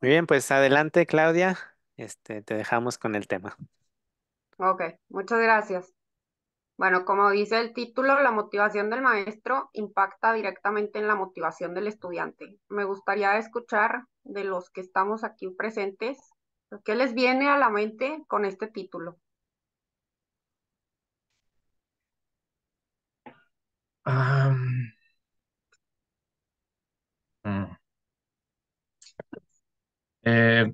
Muy bien, pues adelante, Claudia. Te dejamos con el tema. Ok, muchas gracias. Bueno, como dice el título, la motivación del maestro impacta directamente en la motivación del estudiante. Me gustaría escuchar de los que estamos aquí presentes, ¿qué les viene a la mente con este título? Ah, mm, eh,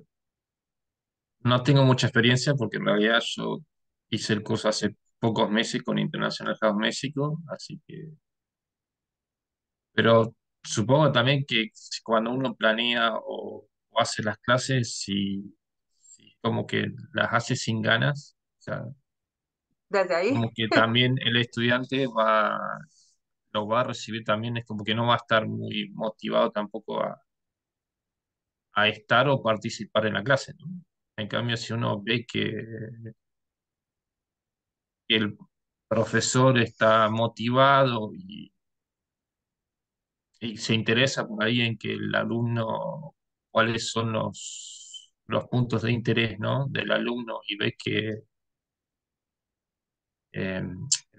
no tengo mucha experiencia porque en realidad yo hice el curso hace pocos meses con International House México, así que, pero supongo también que cuando uno planea o hace las clases, si como que las hace sin ganas, o sea, Desde ahí, como que también el estudiante lo va a recibir también, es como que no va a estar muy motivado tampoco a estar o participar en la clase, ¿no? En cambio, si uno ve que el profesor está motivado y se interesa por ahí en que el alumno, cuáles son los puntos de interés, ¿no? Del alumno y ve que el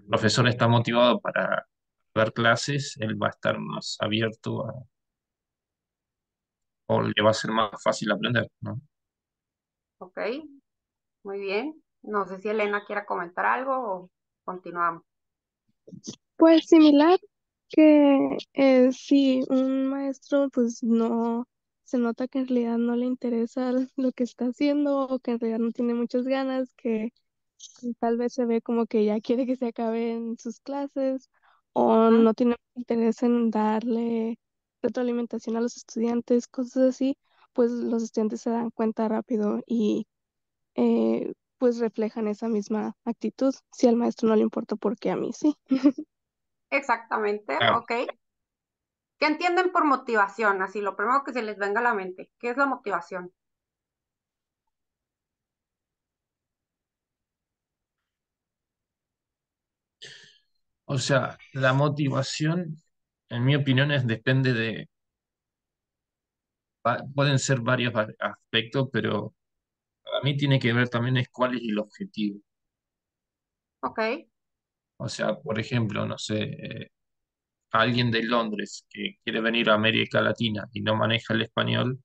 profesor está motivado para dar clases, él va a estar más abierto o le va a ser más fácil aprender, ¿no? ok, muy bien. No sé si Elena quiera comentar algo o continuamos. Pues similar que si un maestro pues no se nota que en realidad no le interesa lo que está haciendo o que en realidad no tiene muchas ganas, que tal vez se ve como que ya quiere que se acaben sus clases o Ujú. no tiene interés en darle retroalimentación a los estudiantes, cosas así, pues los estudiantes se dan cuenta rápido y pues reflejan esa misma actitud. Si al maestro no le importa, porque a mí sí. Exactamente, Claro. ok. ¿Qué entienden por motivación? Así, lo primero que se les venga a la mente. ¿Qué es la motivación? O sea, la motivación, en mi opinión, depende pueden ser varios aspectos, pero para mí tiene que ver también es cuál es el objetivo. Ok, O sea, por ejemplo, no sé, alguien de Londres que quiere venir a América Latina y no maneja el español,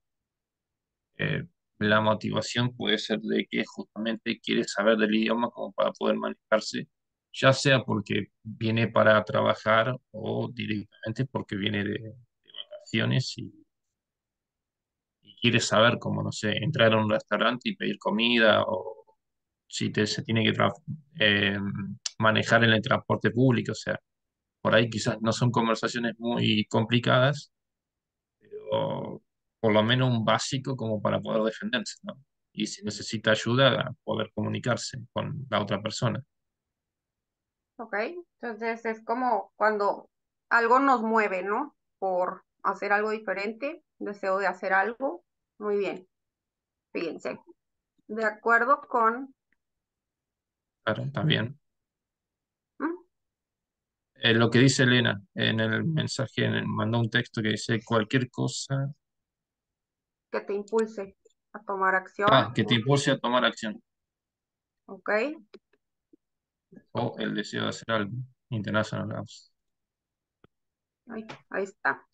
eh, la motivación puede ser de que justamente quiere saber del idioma como para poder manejarse, ya sea porque viene para trabajar o directamente porque viene de vacaciones y quiere saber cómo, no sé, entrar a un restaurante y pedir comida o si se tiene que eh, manejar en el transporte público. O sea, por ahí quizás no son conversaciones muy complicadas, pero por lo menos un básico como para poder defenderse, ¿no? Y si necesita ayuda, a poder comunicarse con la otra persona. ok. Entonces es como cuando algo nos mueve, ¿no? Por hacer algo diferente, deseo de hacer algo. Muy bien, fíjense. De acuerdo con... Claro, también. ¿Mm? Lo que dice Elena en el mensaje, mandó un texto que dice cualquier cosa Que te impulse a tomar acción. que te impulse a tomar acción Ok, o el deseo de hacer algo. International House. ahí está.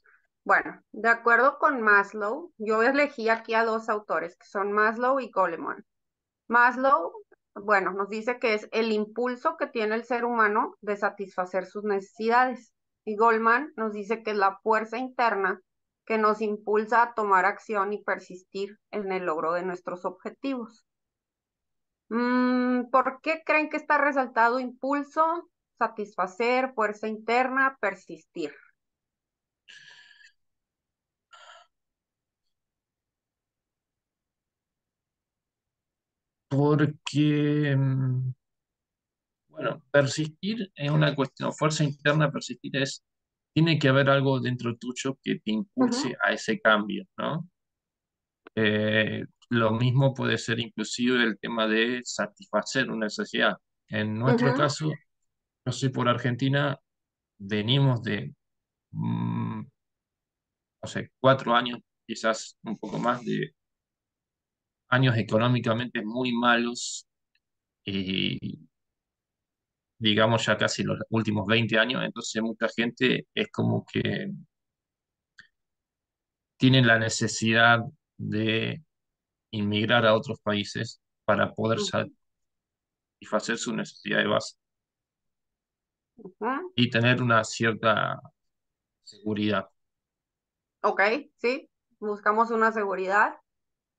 Bueno, de acuerdo con Maslow, yo elegí aquí a dos autores, que son Maslow y Goleman. Maslow, bueno, nos dice que es el impulso que tiene el ser humano de satisfacer sus necesidades. Y Goldman nos dice que es la fuerza interna que nos impulsa a tomar acción y persistir en el logro de nuestros objetivos. ¿Por qué creen que está resaltado impulso, satisfacer, fuerza interna, persistir? Porque, bueno, persistir es una cuestión, fuerza interna, persistir tiene que haber algo dentro tuyo que te impulse Ujú, a ese cambio, ¿no? Lo mismo puede ser inclusive el tema de satisfacer una necesidad. En nuestro ujú, caso, yo soy por Argentina, venimos de, no sé, 4 años, quizás un poco más años económicamente muy malos y digamos ya casi los últimos 20 años, entonces mucha gente es como que tiene la necesidad de inmigrar a otros países para poder Ujú, satisfacer su necesidad de base ujú. y tener una cierta seguridad. Ok, sí, buscamos una seguridad.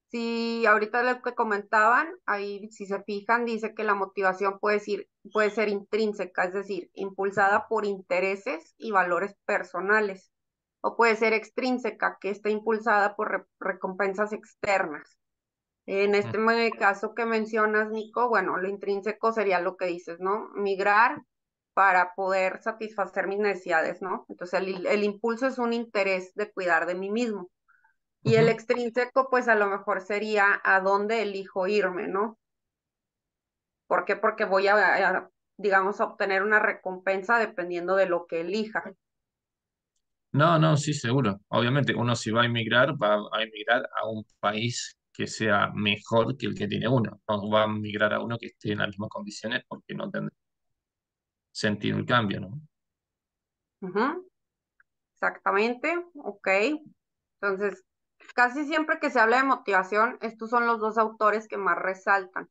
Sí, ahorita lo que comentaban, ahí si se fijan, dice que la motivación puede ser intrínseca, es decir, impulsada por intereses y valores personales, o puede ser extrínseca, que esté impulsada por recompensas externas. En Mm. este caso que mencionas, Nico, bueno, lo intrínseco sería lo que dices, ¿no? Migrar para poder satisfacer mis necesidades, ¿no? Entonces el impulso es un interés de cuidar de mí mismo. Y el Ujú. extrínseco, pues a lo mejor sería a dónde elijo irme, ¿no? ¿Por qué? Porque voy digamos, a obtener una recompensa dependiendo de lo que elija. No, no, sí, seguro. Obviamente, uno si va a emigrar a un país que sea mejor que el que tiene uno. No va a migrar a uno que esté en las mismas condiciones porque no tendría sentido el cambio, ¿no? Ujú, exactamente, ok. Entonces, casi siempre que se habla de motivación, estos son los dos autores que más resaltan.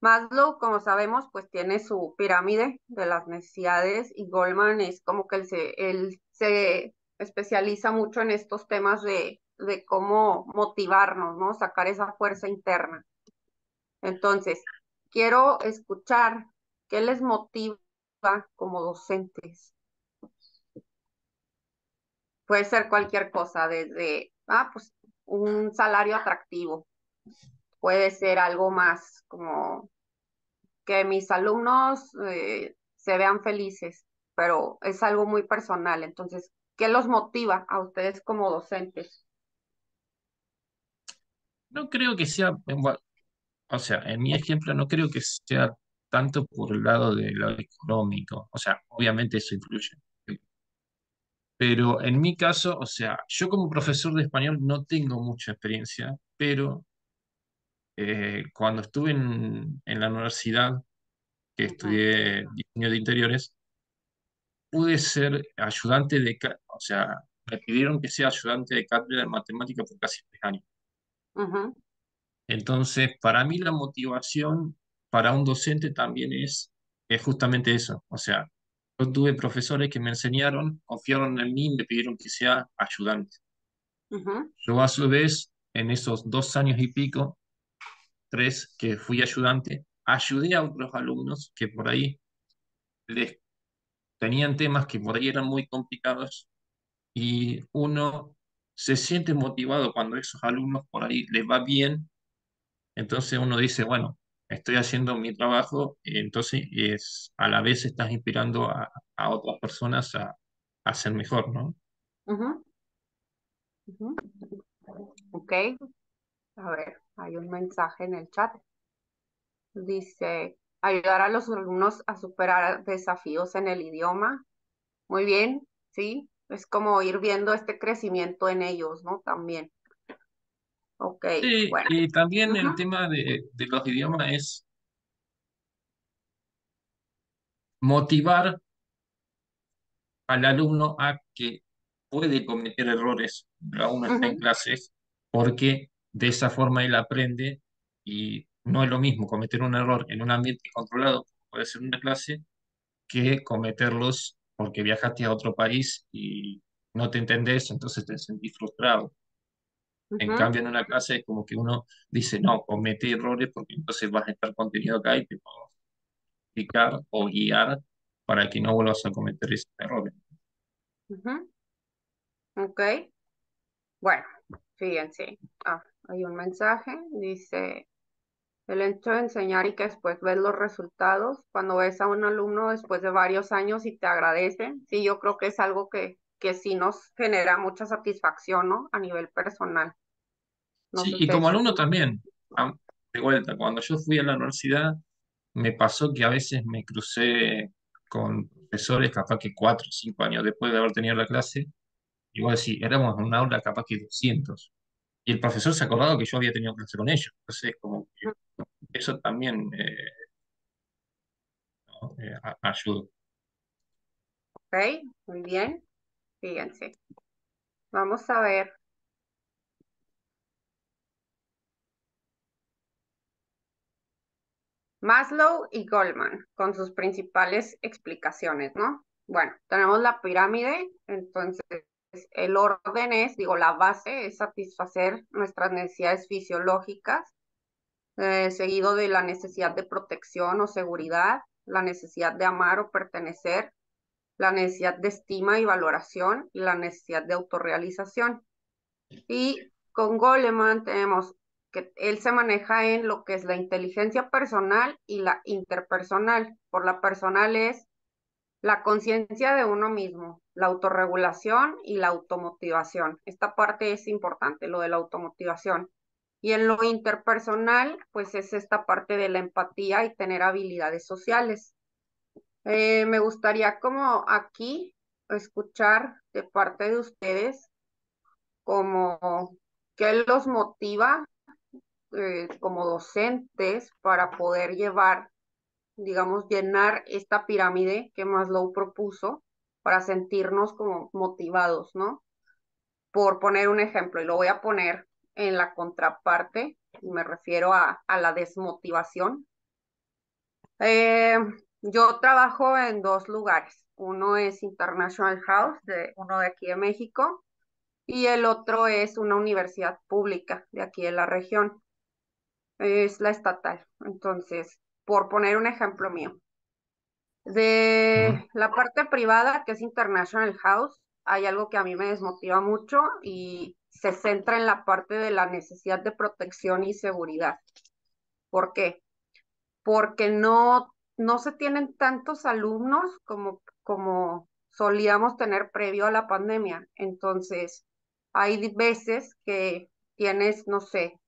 Maslow, como sabemos, pues tiene su pirámide de las necesidades y Goldman es como que él se especializa mucho en estos temas de cómo motivarnos, ¿no? Sacar esa fuerza interna. Entonces, quiero escuchar qué les motiva como docentes. Puede ser cualquier cosa, desde, pues un salario atractivo, puede ser algo más como que mis alumnos se vean felices, pero es algo muy personal. Entonces, ¿qué los motiva a ustedes como docentes? No creo que sea, bueno, o sea, en mi ejemplo no creo que sea tanto por el lado de lo económico. O sea, obviamente eso influye. Pero en mi caso, o sea, yo como profesor de español no tengo mucha experiencia, pero cuando estuve en la universidad, que Ujú, estudié diseño de interiores, pude ser ayudante o sea, me pidieron que sea ayudante de cátedra de matemática por casi 3 años. ujú, Entonces, para mí la motivación para un docente también es justamente eso. O sea, yo tuve profesores que me enseñaron, confiaron en mí y me pidieron que sea ayudante. ujú, Yo a su vez, en esos 2 años y pico, 3 que fui ayudante, ayudé a otros alumnos que por ahí les tenían temas que por ahí eran muy complicados y uno se siente motivado cuando esos alumnos por ahí les va bien, entonces uno dice, bueno, estoy haciendo mi trabajo, y entonces a la vez estás inspirando a otras personas a ser mejor, ¿no? ujú, ujú. Ok, a ver, hay un mensaje en el chat. Dice, ayudar a los alumnos a superar desafíos en el idioma. Muy bien, sí, es como ir viendo este crecimiento en ellos, ¿no? También. Ok, Sí, bueno. y también el Ujú, tema de los idiomas es motivar al alumno a que puede cometer errores, pero aún no está en ujú, clases, porque de esa forma él aprende y no es lo mismo cometer un error en un ambiente controlado, como puede ser una clase, que cometerlos porque viajaste a otro país y no te entendés, entonces te sentís frustrado. En ujú, cambio, en una clase es como que uno dice, no, comete errores porque entonces vas a estar contenido acá y te puedo explicar o guiar para que no vuelvas a cometer esos errores. ujú. Ok, bueno, fíjense. Hay un mensaje, dice, el hecho de enseñar y que después ves los resultados, cuando ves a un alumno después de varios años y te agradece, sí, yo creo que es algo que sí nos genera mucha satisfacción, ¿no? A nivel personal. No Sí, sé y como ustedes. alumno también, de vuelta, cuando yo fui a la universidad, me pasó que a veces me crucé con profesores, capaz que 4 o 5 años después de haber tenido la clase, igual sí, éramos en un aula capaz que 200. y el profesor se ha acordado que yo había tenido clase con ellos. Entonces, como que eso también ¿no? Ayuda. Ok, muy bien. Fíjense. Vamos a ver. Maslow y Goldman con sus principales explicaciones, ¿no? Bueno, tenemos la pirámide, entonces el orden es, digo, la base es satisfacer nuestras necesidades fisiológicas, seguido de la necesidad de protección o seguridad, la necesidad de amar o pertenecer, la necesidad de estima y valoración y la necesidad de autorrealización. Y con Goleman tenemos que él se maneja en lo que es la inteligencia personal y la interpersonal. Por la personal es la conciencia de uno mismo, la autorregulación y la automotivación. Esta parte es importante, lo de la automotivación. Y en lo interpersonal, pues es esta parte de la empatía y tener habilidades sociales. Me gustaría como aquí escuchar de parte de ustedes como qué los motiva como docentes para poder llevar, digamos, llenar esta pirámide que Maslow propuso para sentirnos como motivados, ¿no? Por poner un ejemplo, y lo voy a poner en la contraparte, y me refiero a la desmotivación. Eh, yo trabajo en dos lugares. Uno es International House, uno de aquí de México, y el otro es una universidad pública de aquí de la región, es la estatal. Entonces, por poner un ejemplo mío, Ujú. de la parte privada, que es International House, hay algo que a mí me desmotiva mucho y se centra en la parte de la necesidad de protección y seguridad. ¿Por qué? Porque no se tienen tantos alumnos como solíamos tener previo a la pandemia. Entonces, hay veces que tienes, no sé,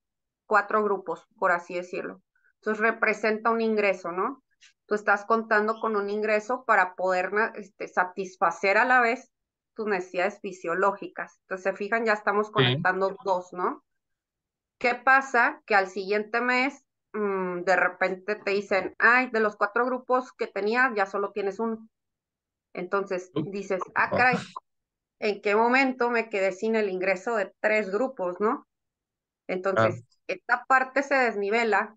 4 grupos, por así decirlo. Entonces, representa un ingreso, ¿no? Tú estás contando con un ingreso para poder satisfacer a la vez tus necesidades fisiológicas. Entonces, se fijan, ya estamos Sí, conectando dos, ¿no? ¿Qué pasa? Que al siguiente mes, de repente te dicen, ay, de los 4 grupos que tenía, ya solo tienes uno. Entonces dices, ah, oh, caray, ¿en qué momento me quedé sin el ingreso de 3 grupos, no? claro. Entonces, esta parte se desnivela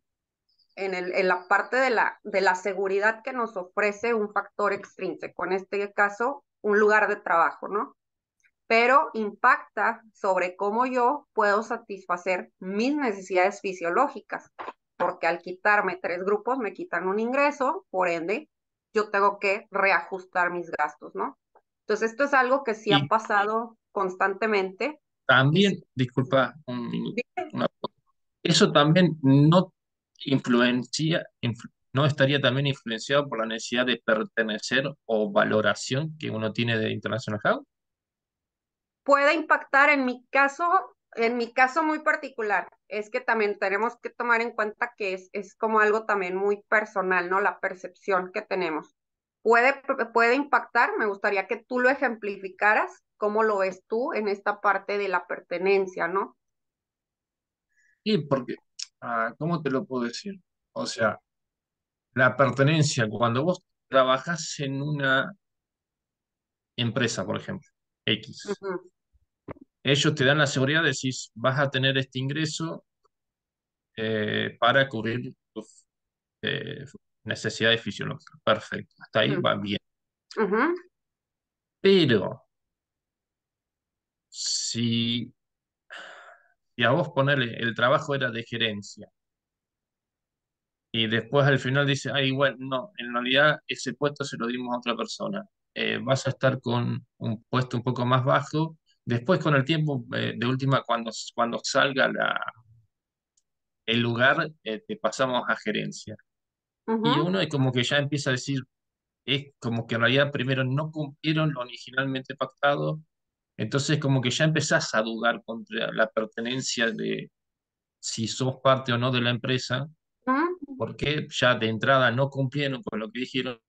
en la parte de la seguridad que nos ofrece un factor extrínseco, en este caso, un lugar de trabajo, ¿no? Pero impacta sobre cómo yo puedo satisfacer mis necesidades fisiológicas, porque al quitarme 3 grupos me quitan un ingreso, por ende, yo tengo que reajustar mis gastos, ¿no? Entonces, esto es algo que sí ha Y pasado constantemente y también, sí, disculpa, un minuto, eso también no no estaría también influenciado por la necesidad de pertenecer o valoración que uno tiene de International House. puede impactar en mi caso muy particular, es que también tenemos que tomar en cuenta que es como algo también muy personal, ¿no? La percepción que tenemos. Puede impactar, me gustaría que tú lo ejemplificaras, cómo lo ves tú en esta parte de la pertenencia, ¿no? Y porque, ¿cómo te lo puedo decir? O sea, la pertenencia, cuando vos trabajas en una empresa, por ejemplo, X, Ujú, ellos te dan la seguridad de si vas a tener este ingreso para cubrir tus eh, necesidades fisiológicas. Perfecto, hasta ahí ujú, va bien. ujú, Pero si, si a vos ponerle el trabajo era de gerencia y después al final dice, ay, bueno, no, en realidad ese puesto se lo dimos a otra persona. Vas a estar con un puesto un poco más bajo. Después con el tiempo, de última, cuando salga el lugar, te pasamos a gerencia. Y ujú, uno es como que ya empieza a decir, es como que en realidad primero no cumplieron lo originalmente pactado, entonces como que ya empezás a dudar contra la pertenencia de si sos parte o no de la empresa, ujú, porque ya de entrada no cumplieron con lo que dijeron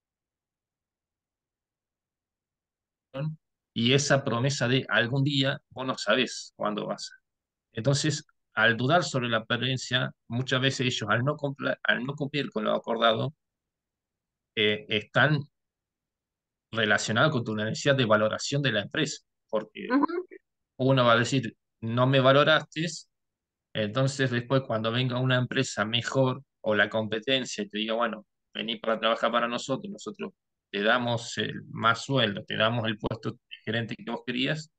y esa promesa de algún día vos no sabés cuándo vas. Entonces, al dudar sobre la pertenencia, muchas veces ellos, al no cumplir con lo acordado, están relacionados con tu necesidad de valoración de la empresa, porque Ujú. uno va a decir, no me valoraste, entonces después cuando venga una empresa mejor o la competencia y te diga, bueno, vení para trabajar para nosotros, nosotros te damos más sueldo, te damos el puesto de gerente que vos querías,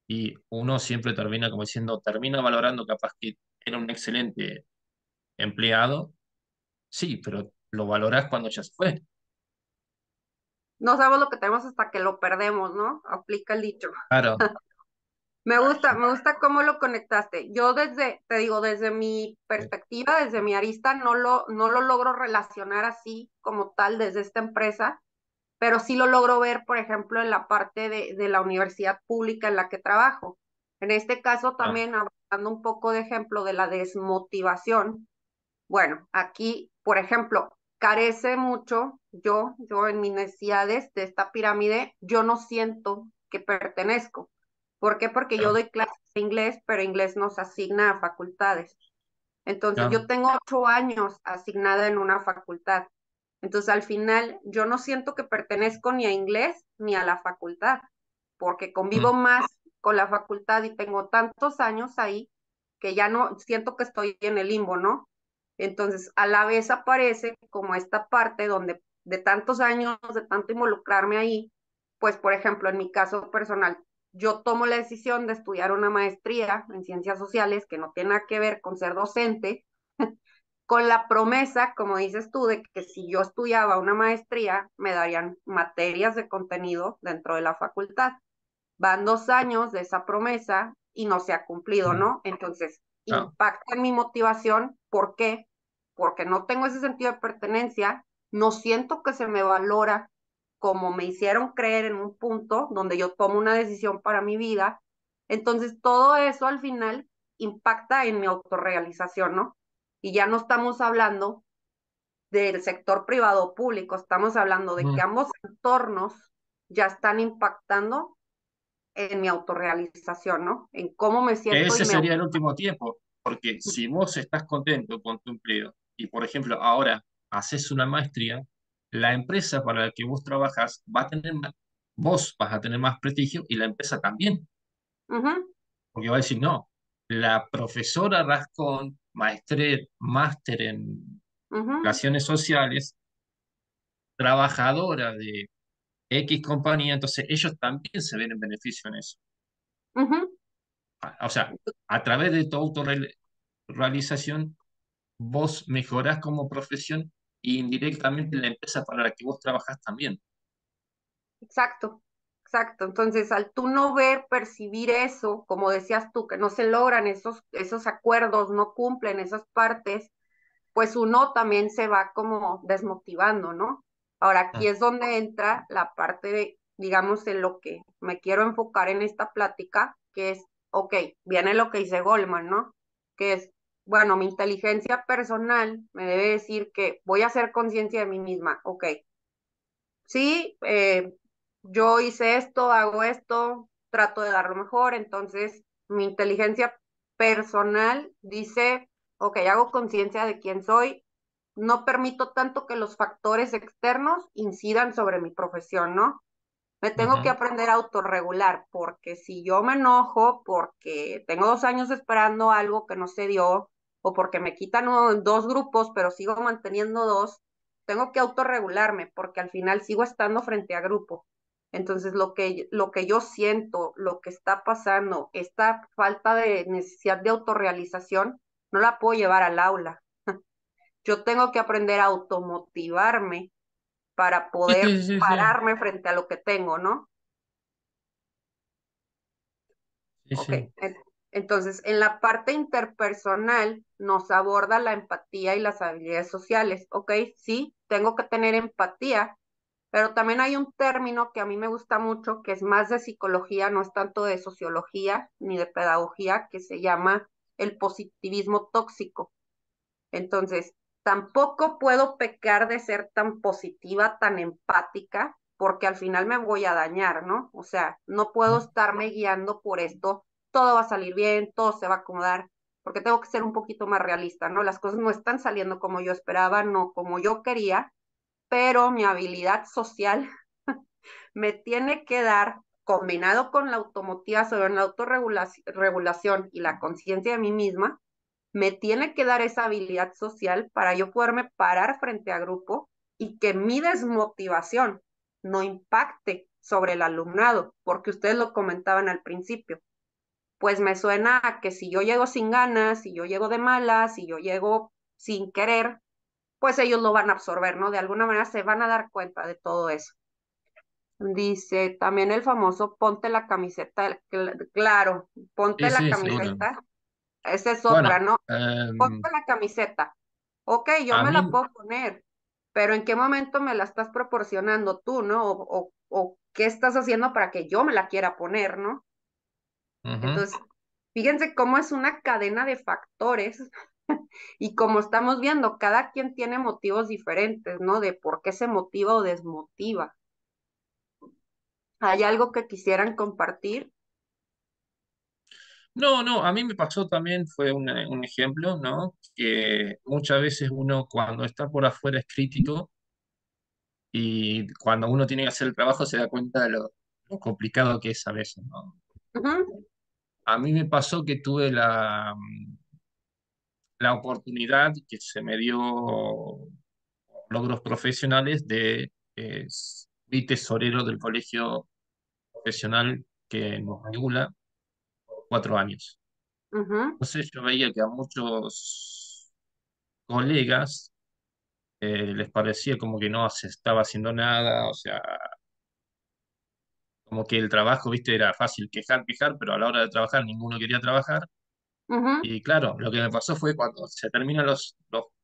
y uno siempre termina como diciendo, termina valorando capaz que era un excelente empleado, sí, pero lo valorás cuando ya se fue. No sabemos lo que tenemos hasta que lo perdemos, ¿no? Aplica el dicho. Claro, Me gusta cómo lo conectaste. Yo te digo, desde mi perspectiva, desde mi arista, no lo logro relacionar así como tal desde esta empresa, pero sí lo logro ver, por ejemplo, en la parte de la universidad pública en la que trabajo. En este caso, ah, también hablando un poco de ejemplo de la desmotivación. Bueno, aquí, por ejemplo, carece mucho, yo en mis necesidades de esta pirámide, yo no siento que pertenezco. ¿Por qué? Porque yo claro, doy clases de inglés, pero inglés nos asigna a facultades. Entonces, claro, yo tengo 8 años asignada en una facultad. Entonces, al final, yo no siento que pertenezco ni a inglés ni a la facultad, porque convivo mm, más con la facultad y tengo tantos años ahí que ya no siento que estoy en el limbo, ¿no? Entonces, a la vez aparece como esta parte donde de tantos años, de tanto involucrarme ahí, pues, por ejemplo, en mi caso personal, yo tomo la decisión de estudiar una maestría en ciencias sociales que no tiene nada que ver con ser docente, con la promesa, como dices tú, de que si yo estudiaba una maestría, me darían materias de contenido dentro de la facultad. Van 2 años de esa promesa y no se ha cumplido, mm, ¿no? Entonces, claro. impacta en mi motivación. ¿Por qué? Porque no tengo ese sentido de pertenencia, no siento que se me valora como me hicieron creer en un punto donde yo tomo una decisión para mi vida. Entonces, todo eso al final impacta en mi autorrealización, ¿no? Y ya no estamos hablando del sector privado o público, estamos hablando de que Mm. ambos entornos ya están impactando en mi autorrealización, ¿no? En cómo me Que siento y ese me... sería el último tiempo, porque si vos estás contento con tu empleo y, por ejemplo, ahora haces una maestría, la empresa para la que vos trabajas va a tener más, vos vas a tener más prestigio y la empresa también, Ujú, porque va a decir, no, la profesora Rascón, máster en ujú, relaciones sociales, trabajadora de X compañía, entonces ellos también se ven en beneficio en eso. ujú. O sea, a través de tu autorrealización vos mejorás como profesión y indirectamente la empresa para la que vos trabajás también. Exacto, exacto. Entonces, al tú no ver, percibir eso, como decías tú, que no se logran esos acuerdos, no cumplen esas partes, pues uno también se va como desmotivando, ¿no? Ahora, aquí Mm. es donde entra la parte de, digamos, en lo que me quiero enfocar en esta plática, que es, ok, viene lo que dice Goldman, ¿no? Que es, bueno, mi inteligencia personal me debe decir que voy a hacer conciencia de mí misma, ok, sí, yo hice esto, hago esto, trato de dar lo mejor, entonces mi inteligencia personal dice, ok, hago conciencia de quién soy, no permito tanto que los factores externos incidan sobre mi profesión, ¿no? Me tengo que Ujú. aprender a autorregular, porque si yo me enojo, porque tengo 2 años esperando algo que no se dio, o porque me quitan 2 grupos, pero sigo manteniendo dos, tengo que autorregularme, porque al final sigo estando frente a grupo. Entonces, lo que yo siento, lo que está pasando, esta falta de necesidad de autorrealización, no la puedo llevar al aula. Yo tengo que aprender a automotivarme para Sí, poder sí, sí, sí, pararme frente a lo que tengo, ¿no? sí, Ok, sí. entonces en la parte interpersonal nos aborda la empatía y las habilidades sociales, ok, sí, tengo que tener empatía, pero también hay un término que a mí me gusta mucho, que es más de psicología, no es tanto de sociología ni de pedagogía, que se llama el positivismo tóxico. Entonces, tampoco puedo pecar de ser tan positiva, tan empática, porque al final me voy a dañar, ¿no? O sea, no puedo Mm. estarme guiando por esto todo va a salir bien, todo se va a acomodar, porque tengo que ser un poquito más realista, ¿no? Las cosas no están saliendo como yo esperaba, no como yo quería, pero mi habilidad social me tiene que dar, combinado con la automotivación, la autorregulación y la conciencia de mí misma, me tiene que dar esa habilidad social para yo poderme parar frente a grupo y que mi desmotivación no impacte sobre el alumnado, porque ustedes lo comentaban al principio. Pues me suena a que si yo llego sin ganas, si yo llego de malas, si yo llego sin querer, pues ellos lo van a absorber, ¿no? De alguna manera se van a dar cuenta de todo eso. Dice también el famoso ponte la camiseta, claro, ponte Sí, la sí, seguro. camiseta, esa es otra, Bueno, ¿no? Ponte la camiseta. Ok, yo a me la mí, puedo poner, pero ¿en qué momento me la estás proporcionando tú, ¿no? O qué estás haciendo para que yo me la quiera poner, ¿no? ujú. Entonces, fíjense cómo es una cadena de factores y como estamos viendo, cada quien tiene motivos diferentes, ¿no? De por qué se motiva o desmotiva. ¿Hay algo que quisieran compartir? No, no, a mí me pasó también, fue un ejemplo, ¿no? Que muchas veces uno cuando está por afuera es crítico y cuando uno tiene que hacer el trabajo se da cuenta de lo complicado que es a veces, ¿no? Ujú, A mí me pasó que tuve la oportunidad que se me dio logros profesionales de fui tesorero del colegio profesional que nos regula por 4 años. ujú, Entonces yo veía que a muchos colegas les parecía como que no se estaba haciendo nada, o sea, como que el trabajo, viste, era fácil quejar, quejar, pero a la hora de trabajar ninguno quería trabajar. ujú, Y claro, lo que me pasó fue cuando se terminan los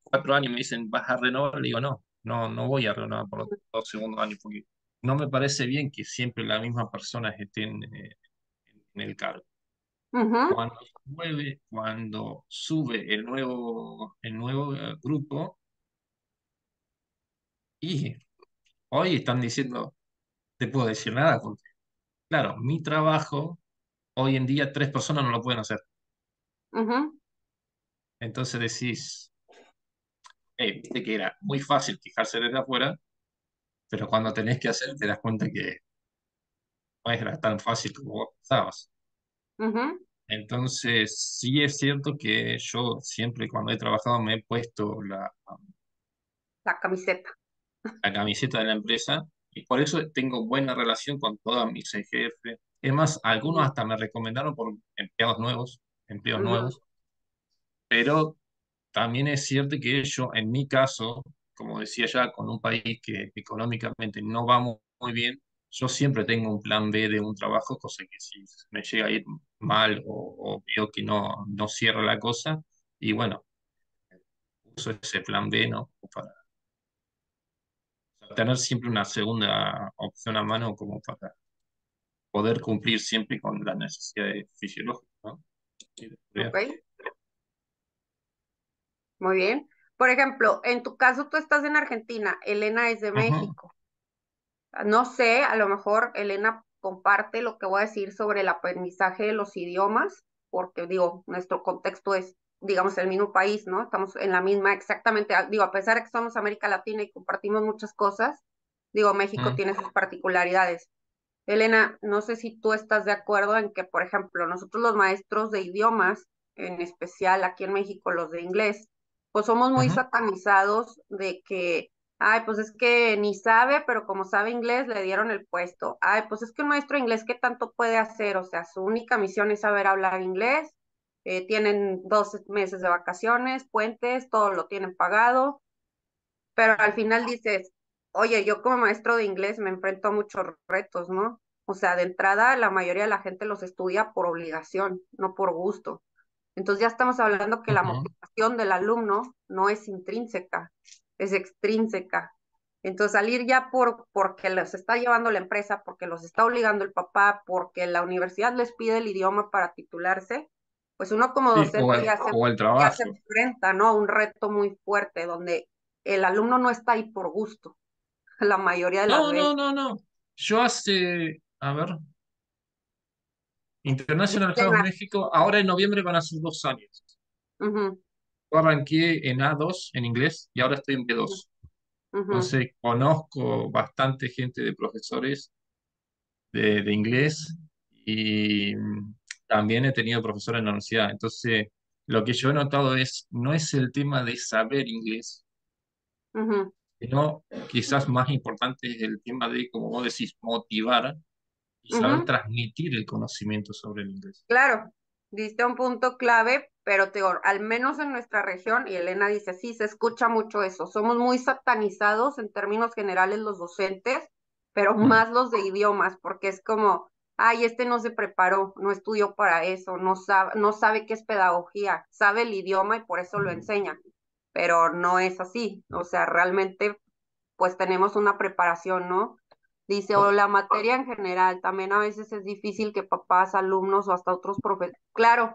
4 años y me dicen, ¿vas a renovar? Le digo, no, no, no voy a renovar por los 2 segundos años, porque no me parece bien que siempre las mismas personas estén en el cargo. ujú, Cuando sube el nuevo grupo, y hoy están diciendo, te puedo decir nada, porque claro, mi trabajo, hoy en día 3 personas no lo pueden hacer. ujú, Entonces decís, viste que era muy fácil quejarse desde afuera, pero cuando tenés que hacer te das cuenta que no era tan fácil como vos pensabas. ujú. Entonces, sí es cierto que yo siempre cuando he trabajado me he puesto La camiseta. la camiseta de la empresa y por eso tengo buena relación con todos mis jefes. Es más, algunos Ujú, hasta me recomendaron por empleos ujú, nuevos, pero también es cierto que yo, en mi caso, como decía ya, con un país que económicamente no va muy bien, yo siempre tengo un plan B de un trabajo, cosa que si me llega a ir mal o veo que no cierra la cosa, y bueno, uso ese plan B, ¿no? Para tener siempre una segunda opción a mano como para poder cumplir siempre con las necesidades fisiológicas, ¿no? Y de seguridad. ok, muy bien. Por ejemplo, en tu caso tú estás en Argentina, Elena es de Ujú, México. No sé, a lo mejor Elena comparte lo que voy a decir sobre el aprendizaje de los idiomas, porque digo, nuestro contexto es, digamos, el mismo país, ¿no? Estamos en la misma, exactamente, digo, a pesar de que somos América Latina y compartimos muchas cosas, digo, México ujú, tiene sus particularidades. Elena, no sé si tú estás de acuerdo en que, por ejemplo, nosotros los maestros de idiomas, en especial aquí en México los de inglés, pues somos muy ujú. satanizados de que, ay, pues es que ni sabe, pero como sabe inglés le dieron el puesto. Ay, pues es que un maestro de inglés, ¿qué tanto puede hacer? O sea, su única misión es saber hablar inglés, tienen 2 meses de vacaciones, puentes, todo lo tienen pagado, pero al final dices, oye, yo como maestro de inglés me enfrento a muchos retos, ¿no? O sea, de entrada la mayoría de la gente los estudia por obligación, no por gusto. Entonces ya estamos hablando que la Ujú. motivación del alumno no es intrínseca, es extrínseca. Entonces salir ya porque los está llevando la empresa, porque los está obligando el papá, porque la universidad les pide el idioma para titularse, pues uno como Sí, o docente el, o el ya se trabajo. enfrenta, ¿no? A un reto muy fuerte donde el alumno no está ahí por gusto, la mayoría de las No, no, veces. no, no. Yo hace, a ver, International House Elena. México, ahora en noviembre van a ser 2 años. Ujú, Yo arranqué en A2 en inglés y ahora estoy en ujú, B2. ujú, Entonces conozco bastante gente de profesores de inglés y también he tenido profesores en la universidad. Entonces, lo que yo he notado es, no es el tema de saber inglés, ujú, sino quizás más importante es el tema de, como vos decís, motivar y saber ujú. transmitir el conocimiento sobre el inglés. Claro, diste un punto clave, pero te digo, al menos en nuestra región, y Elena dice, sí, se escucha mucho eso, somos muy satanizados en términos generales los docentes, pero Mm. más los de idiomas, porque es como, ay, este no se preparó, no estudió para eso, no sabe qué es pedagogía, sabe el idioma y por eso lo enseña, pero no es así, o sea, realmente pues tenemos una preparación, ¿no? Dice, o la materia en general, también a veces es difícil que papás, alumnos o hasta otros profesores, claro,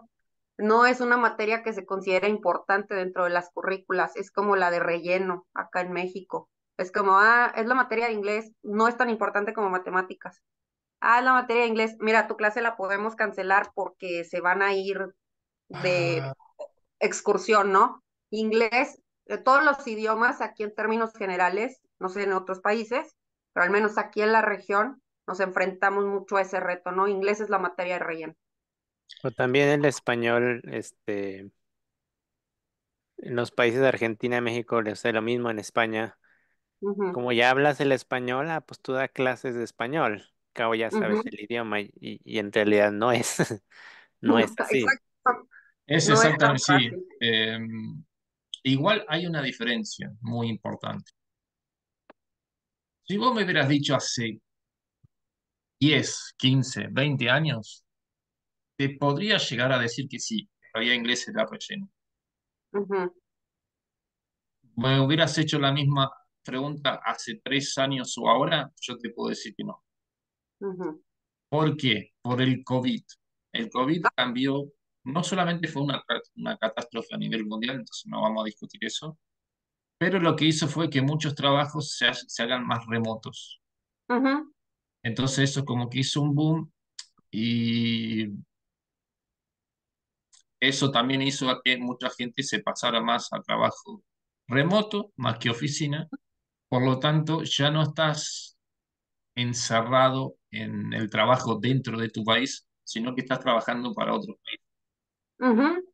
no es una materia que se considera importante dentro de las currículas, es como la de relleno acá en México. Es como, es la materia de inglés, no es tan importante como matemáticas. Es la materia de inglés, mira, tu clase la podemos cancelar porque se van a ir de Ah, excursión, ¿no? Inglés, todos los idiomas aquí en términos generales, no sé en otros países, pero al menos aquí en la región nos enfrentamos mucho a ese reto, ¿no? Inglés es la materia de relleno. O también el español, en los países de Argentina y México les hace lo mismo en España. Ujú, Como ya hablas el español, pues tú das clases de español. Cabo ya sabes ujú. el idioma y en realidad no es, no es así. Exacto, es no es tan exactamente, sí. fácil. Igual hay una diferencia muy importante. Si vos me hubieras dicho hace 10, 15, 20 años, te podría llegar a decir que sí, había inglés era relleno. Ujú, Me hubieras hecho la misma pregunta hace 3 años o ahora, yo te puedo decir que no. ujú. ¿Por qué? Por el COVID. El COVID cambió, no solamente fue una catástrofe a nivel mundial, entonces no vamos a discutir eso, pero lo que hizo fue que muchos trabajos se hagan más remotos. Ujú, Entonces eso como que hizo un boom y eso también hizo a que mucha gente se pasara más a trabajo remoto, más que oficina. Por lo tanto, ya no estás encerrado en el trabajo dentro de tu país, sino que estás trabajando para otro país. ujú.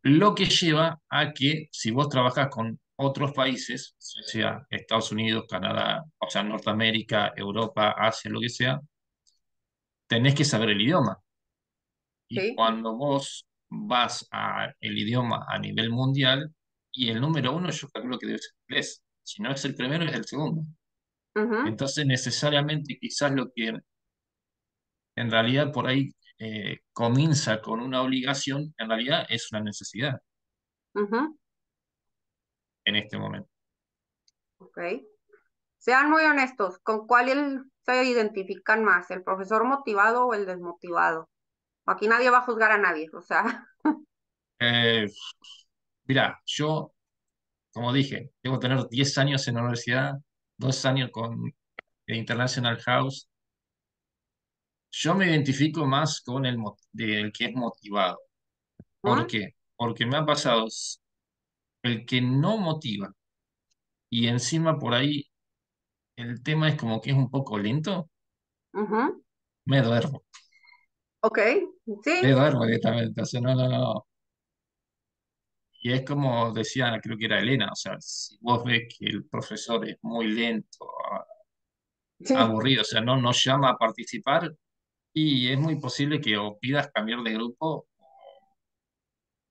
Lo que lleva a que si vos trabajas con otros países, sea Estados Unidos, Canadá, o sea, Norteamérica, Europa, Asia, lo que sea, tenés que saber el idioma. Y Sí. cuando vos vas a el idioma a nivel mundial, y el número uno yo calculo que debe ser inglés. Si no es el primero, es el segundo. Ujú, Entonces, necesariamente, quizás lo que en realidad por ahí comienza con una obligación, en realidad es una necesidad ujú. en este momento. Ok. Sean muy honestos, ¿con cuál se identifican más, el profesor motivado o el desmotivado? Aquí nadie va a juzgar a nadie, o sea. Eh, Mirá, yo, como dije, debo tener 10 años en la universidad, 2 años con International House. Yo me identifico más con el que es motivado. ¿Por ¿Mm? qué? Porque me ha pasado el que no motiva y encima por ahí el tema es como que es un poco lento, Ujú. me duermo. Ok, Me sí, duermo directamente. O sea, no, no, no. Y es como decía, creo que era Elena, o sea, si vos ves que el profesor es muy lento, sí, aburrido, o sea, no nos llama a participar y es muy posible que o pidas cambiar de grupo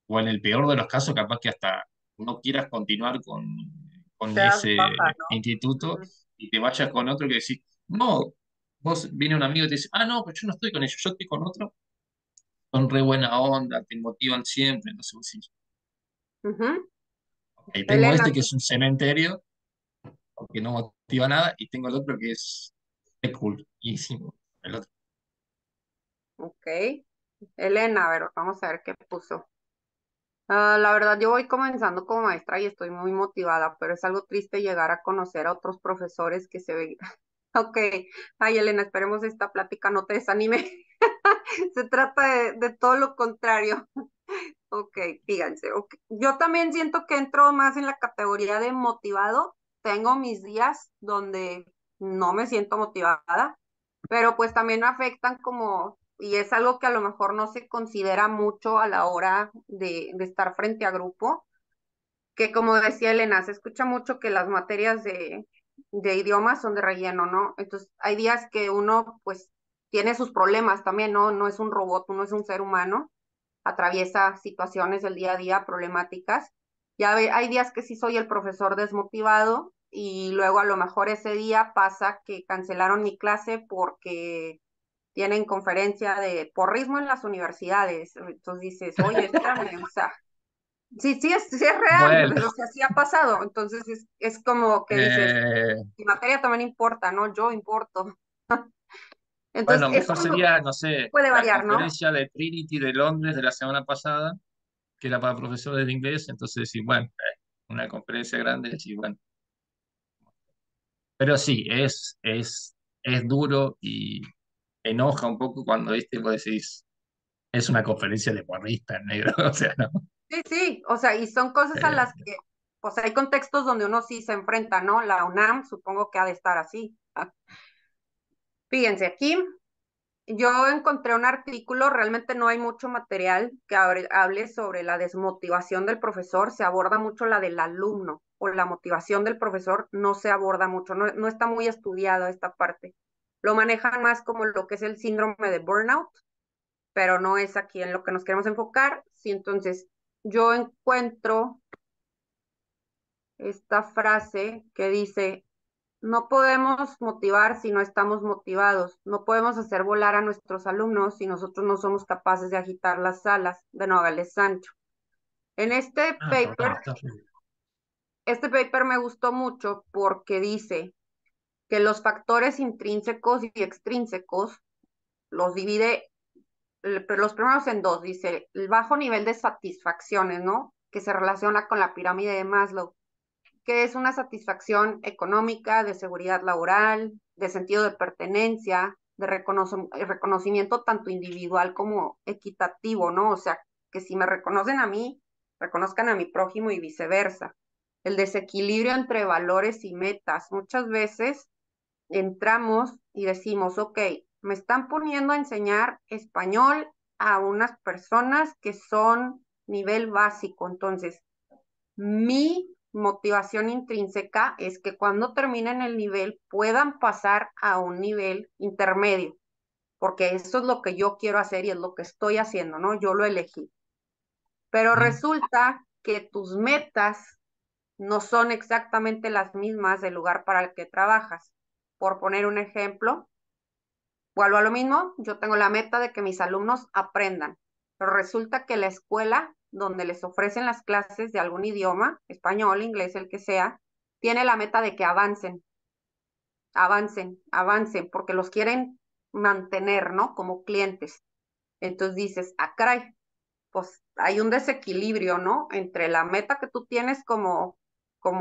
o en el peor de los casos capaz que hasta no quieras continuar con te das ese baja, ¿no? instituto Ujú, y te vayas con otro que decís, no, vos viene un amigo y te dice, ah, no, pero yo no estoy con ellos, yo estoy con otro, son re buena onda, te motivan siempre, entonces vos decís, ujú. ok, tengo Elena, este que es un cementerio, que no motiva nada, y tengo el otro que es cool, y sí, el otro. ok. Elena, a ver, vamos a ver qué puso. La verdad, yo voy comenzando como maestra y estoy muy motivada, pero es algo triste llegar a conocer a otros profesores que se ven. Ok, ay Elena, esperemos esta plática no te desanime. Se trata de todo lo contrario. Ok, fíjense. Ok. Yo también siento que entro más en la categoría de motivado. Tengo mis días donde no me siento motivada, pero pues también me afectan como, y es algo que a lo mejor no se considera mucho a la hora de estar frente a grupo, que como decía Elena, se escucha mucho que las materias de idiomas son de relleno, ¿no? Entonces hay días que uno pues tiene sus problemas también, ¿no? No es un robot, uno es un ser humano, atraviesa situaciones del día a día, problemáticas. Hay días que sí soy el profesor desmotivado y luego a lo mejor ese día pasa que cancelaron mi clase porque tienen conferencia de porrismo en las universidades. Entonces dices, oye, espérame, o sea, sí es Bueno, real, o sea, sí ha pasado. Entonces es como que dices, eh, mi materia también importa, ¿no? Yo importo. Entonces, bueno, eso mejor sería, no sé, puede la variar, ¿no? conferencia de Trinity de Londres de la semana pasada, que era para profesores de inglés, entonces sí, bueno, una conferencia grande, sí, bueno. Pero sí, es duro y enoja un poco cuando, viste, vos decís, es una conferencia de porristas, negro, o sea, ¿no? Sí, sí, o sea, y son cosas a Eh, las que, pues hay contextos donde uno sí se enfrenta, ¿no? La UNAM supongo que ha de estar así. Fíjense, aquí yo encontré un artículo, realmente no hay mucho material que hable sobre la desmotivación del profesor, se aborda mucho la del alumno o la motivación del profesor, no se aborda mucho, no está muy estudiada esta parte. Lo manejan más como lo que es el síndrome de burnout, pero no es aquí en lo que nos queremos enfocar. Sí, entonces yo encuentro esta frase que dice, no podemos motivar si no estamos motivados, no podemos hacer volar a nuestros alumnos si nosotros no somos capaces de agitar las alas, de Nogales Sancho. En no, está bien. este paper me gustó mucho porque dice que los factores intrínsecos y extrínsecos los divide, los primeros en dos, dice el bajo nivel de satisfacciones, ¿no? Que se relaciona con la pirámide de Maslow, que es una satisfacción económica, de seguridad laboral, de sentido de pertenencia, de reconocimiento tanto individual como equitativo, ¿no? O sea, que si me reconocen a mí, reconozcan a mi prójimo y viceversa. El desequilibrio entre valores y metas. Muchas veces entramos y decimos, ok, me están poniendo a enseñar español a unas personas que son nivel básico, entonces mi motivación intrínseca es que cuando terminen el nivel puedan pasar a un nivel intermedio, porque eso es lo que yo quiero hacer y es lo que estoy haciendo, ¿no? Yo lo elegí. Pero Ujú. resulta que tus metas no son exactamente las mismas del lugar para el que trabajas. Por poner un ejemplo, vuelvo a lo mismo, yo tengo la meta de que mis alumnos aprendan, pero resulta que la escuela donde les ofrecen las clases de algún idioma, español, inglés, el que sea, tiene la meta de que avancen, porque los quieren mantener, ¿no? Como clientes. Entonces dices, ah, caray, pues hay un desequilibrio, ¿no? Entre la meta que tú tienes como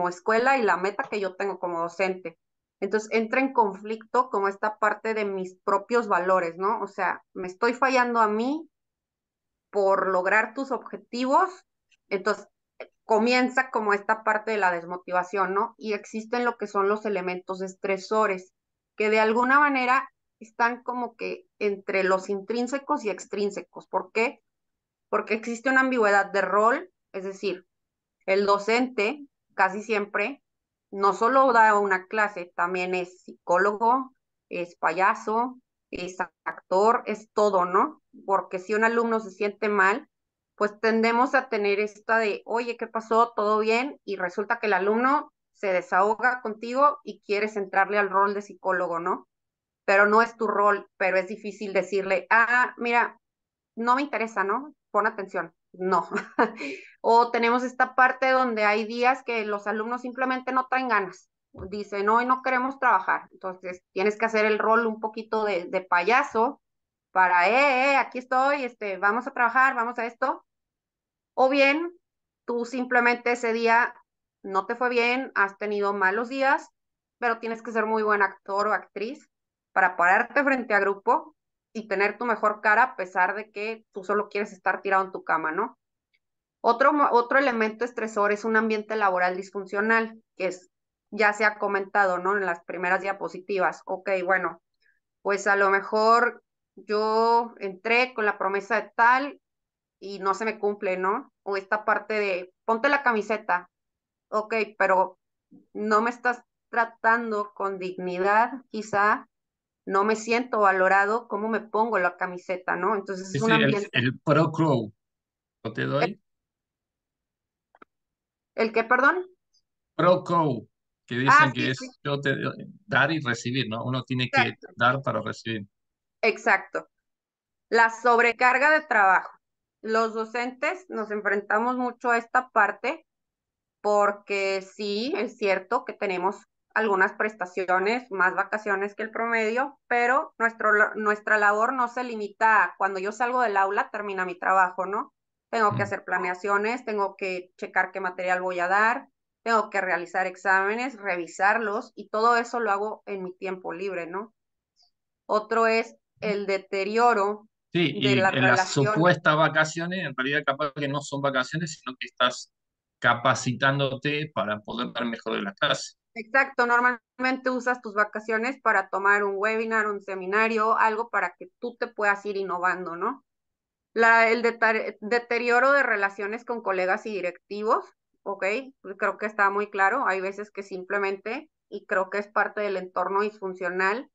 escuela y la meta que yo tengo como docente. Entonces entra en conflicto como esta parte de mis propios valores, ¿no? O sea, me estoy fallando a mí por lograr tus objetivos. Entonces comienza como esta parte de la desmotivación, ¿no? Y existen lo que son los elementos estresores, que de alguna manera están como que entre los intrínsecos y extrínsecos. ¿Por qué? Porque existe una ambigüedad de rol, es decir, el docente casi siempre no solo da una clase, también es psicólogo, es payaso, es actor, es todo, ¿no? Porque si un alumno se siente mal, pues tendemos a tener esta de, oye, ¿qué pasó? ¿Todo bien? Y resulta que el alumno se desahoga contigo y quieres entrarle al rol de psicólogo, ¿no? Pero no es tu rol, pero es difícil decirle, ah, mira, no me interesa, ¿no? Pon atención. No. O tenemos esta parte donde hay días que los alumnos simplemente no traen ganas. Dicen, hoy no queremos trabajar. Entonces tienes que hacer el rol un poquito de payaso para, aquí estoy, vamos a trabajar, vamos a esto. O bien, tú simplemente ese día no te fue bien, has tenido malos días, pero tienes que ser muy buen actor o actriz para pararte frente a grupo y tener tu mejor cara a pesar de que tú solo quieres estar tirado en tu cama, ¿no? Otro elemento estresor es un ambiente laboral disfuncional, que es, ya se ha comentado, ¿no? En las primeras diapositivas. Ok, bueno, pues a lo mejor yo entré con la promesa de tal y no se me cumple, ¿no? O esta parte de, ponte la camiseta, ok, pero no me estás tratando con dignidad, quizá no me siento valorado, ¿cómo me pongo la camiseta, no? Entonces es Sí, un sí, ambiente. el Pro Crow, ¿no te ¿El, doy? el qué, perdón? Pro Crow, que Ah, dicen que sí, sí, es dar y recibir, ¿no? Uno tiene que exacto, dar para recibir. exacto. La sobrecarga de trabajo. Los docentes nos enfrentamos mucho a esta parte porque sí, es cierto que tenemos algunas prestaciones, más vacaciones que el promedio, pero nuestra labor no se limita a cuando yo salgo del aula, termina mi trabajo, ¿no? Tengo que Mm. hacer planeaciones, tengo que checar qué material voy a dar, tengo que realizar exámenes, revisarlos y todo eso lo hago en mi tiempo libre, ¿no? Otro es el deterioro Sí, de y las en las relaciones. supuestas vacaciones, en realidad capaz que no son vacaciones, sino que estás capacitándote para poder dar mejor en la clase. Exacto, normalmente usas tus vacaciones para tomar un webinar, un seminario, algo para que tú te puedas ir innovando, ¿no? Deterioro de relaciones con colegas y directivos, ¿ok? Pues creo que está muy claro. Hay veces que simplemente, y creo que es parte del entorno disfuncional,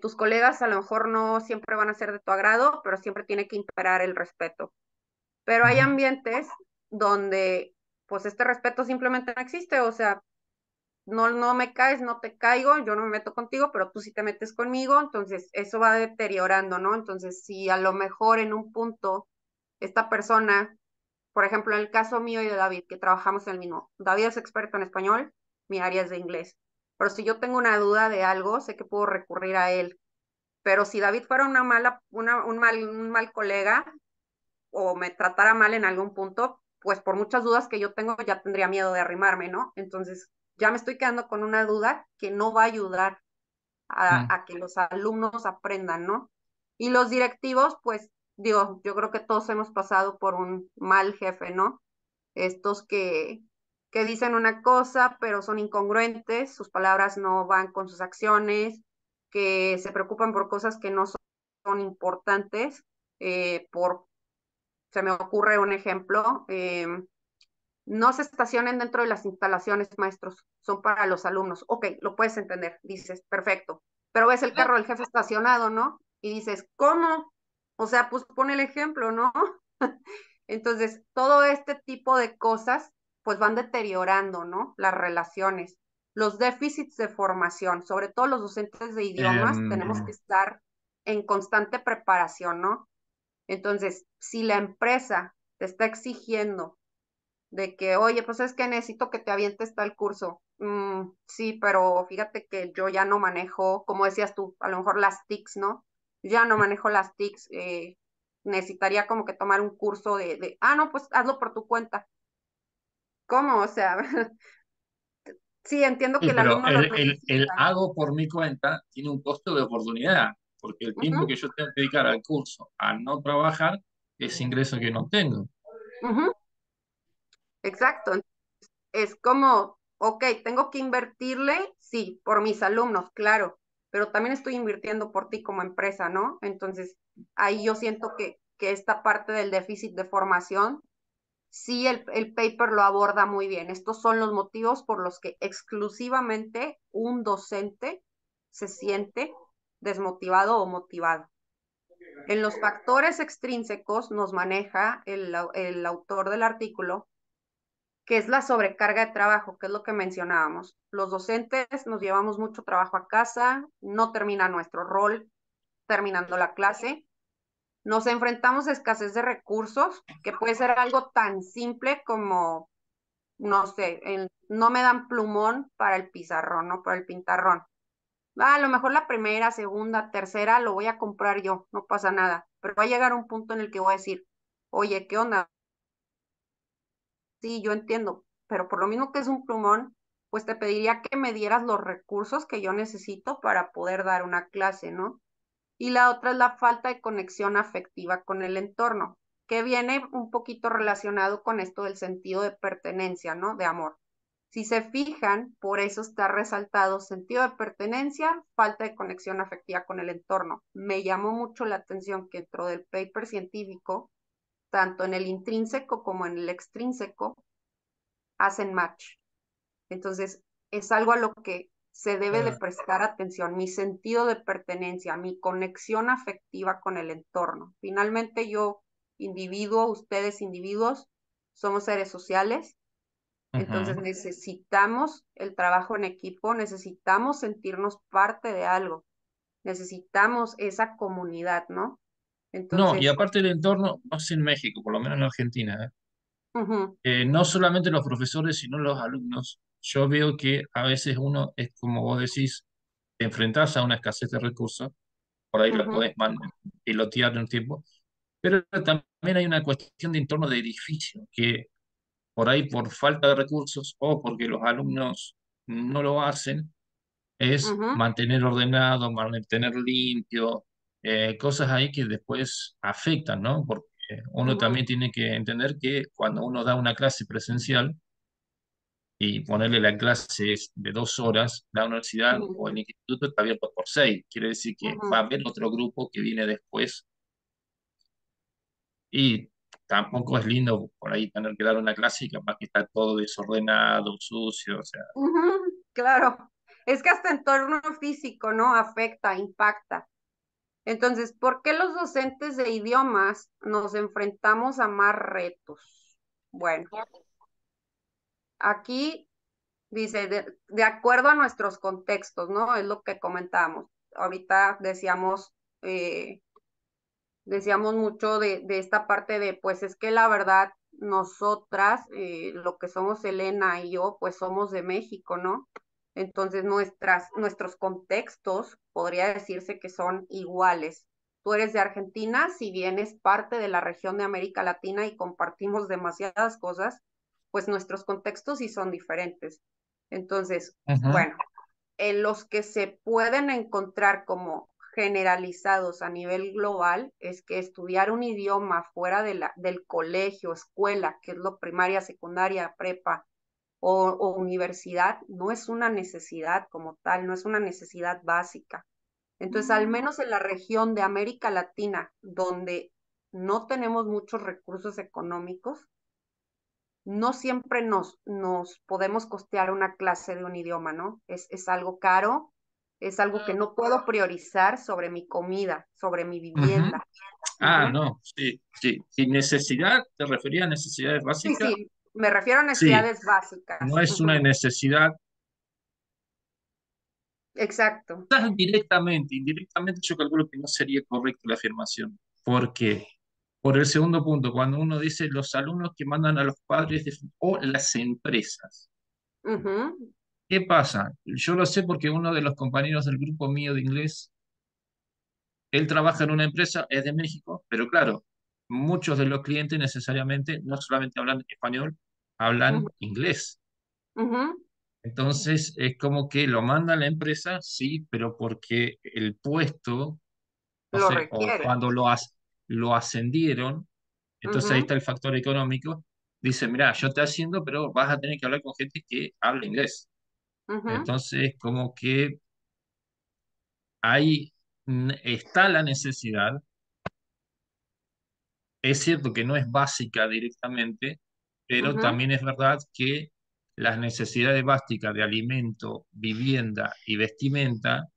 tus colegas a lo mejor no siempre van a ser de tu agrado, pero siempre tiene que imperar el respeto. Pero hay Ujú. ambientes donde, pues, este respeto simplemente no existe, o sea, no me caes, no te caigo, yo no me meto contigo, pero tú sí te metes conmigo, entonces eso va deteriorando, ¿no? Entonces, si a lo mejor en un punto esta persona, por ejemplo, en el caso mío y de David, que trabajamos en el mismo, David es experto en español, mi área es de inglés, pero si yo tengo una duda de algo, sé que puedo recurrir a él, pero si David fuera un mal colega o me tratara mal en algún punto, pues por muchas dudas que yo tengo ya tendría miedo de arrimarme, ¿no? Entonces ya me estoy quedando con una duda que no va a ayudar Mm. a que los alumnos aprendan, ¿no? Y los directivos, pues digo, yo creo que todos hemos pasado por un mal jefe, ¿no? Estos que dicen una cosa, pero son incongruentes, sus palabras no van con sus acciones, que se preocupan por cosas que no son importantes, por se me ocurre un ejemplo, no se estacionen dentro de las instalaciones, maestros, son para los alumnos. Ok, lo puedes entender, dices, perfecto. Pero ves el carro del jefe estacionado, ¿no? Y dices, ¿cómo? O sea, pues pone el ejemplo, ¿no? Entonces, todo este tipo de cosas, pues van deteriorando, ¿no? Las relaciones. Los déficits de formación, sobre todo los docentes de idiomas, Em, tenemos que estar en constante preparación, ¿no? Entonces, si la empresa te está exigiendo de que, oye, pues es que necesito que te avientes tal curso. Sí, pero fíjate que yo ya no manejo, como decías tú, a lo mejor las TICs, ¿no? Ya no manejo las TICs. Necesitaría como que tomar un curso no, pues hazlo por tu cuenta. ¿Cómo? O sea, sí, entiendo que sí, el pero alumno lo el necesita. hago por mi cuenta tiene un costo de oportunidad, porque el tiempo Ujú, que yo tengo que dedicar al curso a no trabajar es ingreso que no tengo. ujú, exacto. Es como, ok, tengo que invertirle, sí, por mis alumnos, claro, pero también estoy invirtiendo por ti como empresa, ¿no? Entonces, ahí yo siento que esta parte del déficit de formación, sí, el paper lo aborda muy bien. Estos son los motivos por los que exclusivamente un docente se siente desmotivado o motivado. En los factores extrínsecos nos maneja el autor del artículo que es la sobrecarga de trabajo, que es lo que mencionábamos. Los docentes nos llevamos mucho trabajo a casa, no termina nuestro rol terminando la clase, nos enfrentamos a escasez de recursos, que puede ser algo tan simple como, no sé, no me dan plumón para el pizarrón, ¿no? Para el pintarrón. A lo mejor la primera, segunda, tercera lo voy a comprar yo, no pasa nada, pero va a llegar un punto en el que voy a decir, oye, ¿qué onda? Sí, yo entiendo, pero por lo mismo que es un plumón, pues te pediría que me dieras los recursos que yo necesito para poder dar una clase, ¿no? Y la otra es la falta de conexión afectiva con el entorno, que viene un poquito relacionado con esto del sentido de pertenencia, ¿no? De amor. Si se fijan, por eso está resaltado sentido de pertenencia, falta de conexión afectiva con el entorno. Me llamó mucho la atención que dentro del paper científico, tanto en el intrínseco como en el extrínseco, hacen match. Entonces, es algo a lo que se debe de Ah, prestar atención, mi sentido de pertenencia, mi conexión afectiva con el entorno. Finalmente, yo, individuo, ustedes, individuos, somos seres sociales. Entonces ujú. necesitamos el trabajo en equipo, necesitamos sentirnos parte de algo, necesitamos esa comunidad, ¿no? No, y Entonces, aparte del entorno, no sé en México, por lo menos en Argentina, ujú, no solamente los profesores, sino los alumnos. Yo veo que a veces uno es como vos decís, te enfrentás a una escasez de recursos, por ahí la ujú, podés pilotear en un tiempo, pero también hay una cuestión de entorno de edificio, que por ahí por falta de recursos o porque los alumnos no lo hacen, es ujú, mantener ordenado, mantener limpio, cosas ahí que después afectan, ¿no? Porque uno ujú, también tiene que entender que cuando uno da una clase presencial y ponerle la clase es de 2 horas, la universidad ujú, o el instituto está abierto por 6. Quiere decir que va a ujú. haber otro grupo que viene después y tampoco es lindo por ahí tener que dar una clase y capaz que está todo desordenado, sucio, o sea. Ujú, claro, es que hasta entorno físico, ¿no? Afecta, impacta. Entonces, ¿por qué los docentes de idiomas nos enfrentamos a más retos? Bueno, aquí dice, de acuerdo a nuestros contextos, ¿no? Es lo que comentábamos. Ahorita eh, decíamos mucho de esta parte de, pues es que la verdad, nosotras, lo que somos Elena y yo, pues somos de México, ¿no? Entonces nuestros contextos podría decirse que son iguales. Tú eres de Argentina, si bien es parte de la región de América Latina y compartimos demasiadas cosas, pues nuestros contextos sí son diferentes. Entonces, Ujú. bueno, en los que se pueden encontrar como generalizados a nivel global es que estudiar un idioma fuera del colegio, escuela, que es lo primaria, secundaria, prepa o universidad, no es una necesidad como tal, no es una necesidad básica. Entonces, al menos en la región de América Latina, donde no tenemos muchos recursos económicos, no siempre nos podemos costear una clase de un idioma, ¿no? Es algo caro, es algo que no puedo priorizar sobre mi comida, sobre mi Ujú. vivienda. Ah, Ujú. no, sí, sí. ¿Y necesidad? ¿Te referías a necesidades Sí, básicas? sí, me refiero a Sí, necesidades no básicas. es una Ujú. necesidad. Exacto. Quizás directamente, indirectamente yo calculo que no sería correcta la afirmación. ¿Por qué? Por el segundo punto, cuando uno dice los alumnos que mandan a los padres o las empresas. Ujú, ¿Qué pasa? Yo lo sé porque uno de los compañeros del grupo mío de inglés, él trabaja en una empresa, es de México, pero claro, muchos de los clientes necesariamente no solamente hablan español, ujú, hablan inglés. ujú. Entonces es como que lo manda la empresa, sí, pero porque el puesto, no Lo sé, o requiere. cuando lo ascendieron, entonces ahí Ujú, está el factor económico, dice, mira, yo te asciendo, pero vas a tener que hablar con gente que habla inglés. ujú, Entonces, como que ahí está la necesidad. Es cierto que no es básica directamente, pero ujú, también es verdad que las necesidades básicas de alimento, vivienda y vestimenta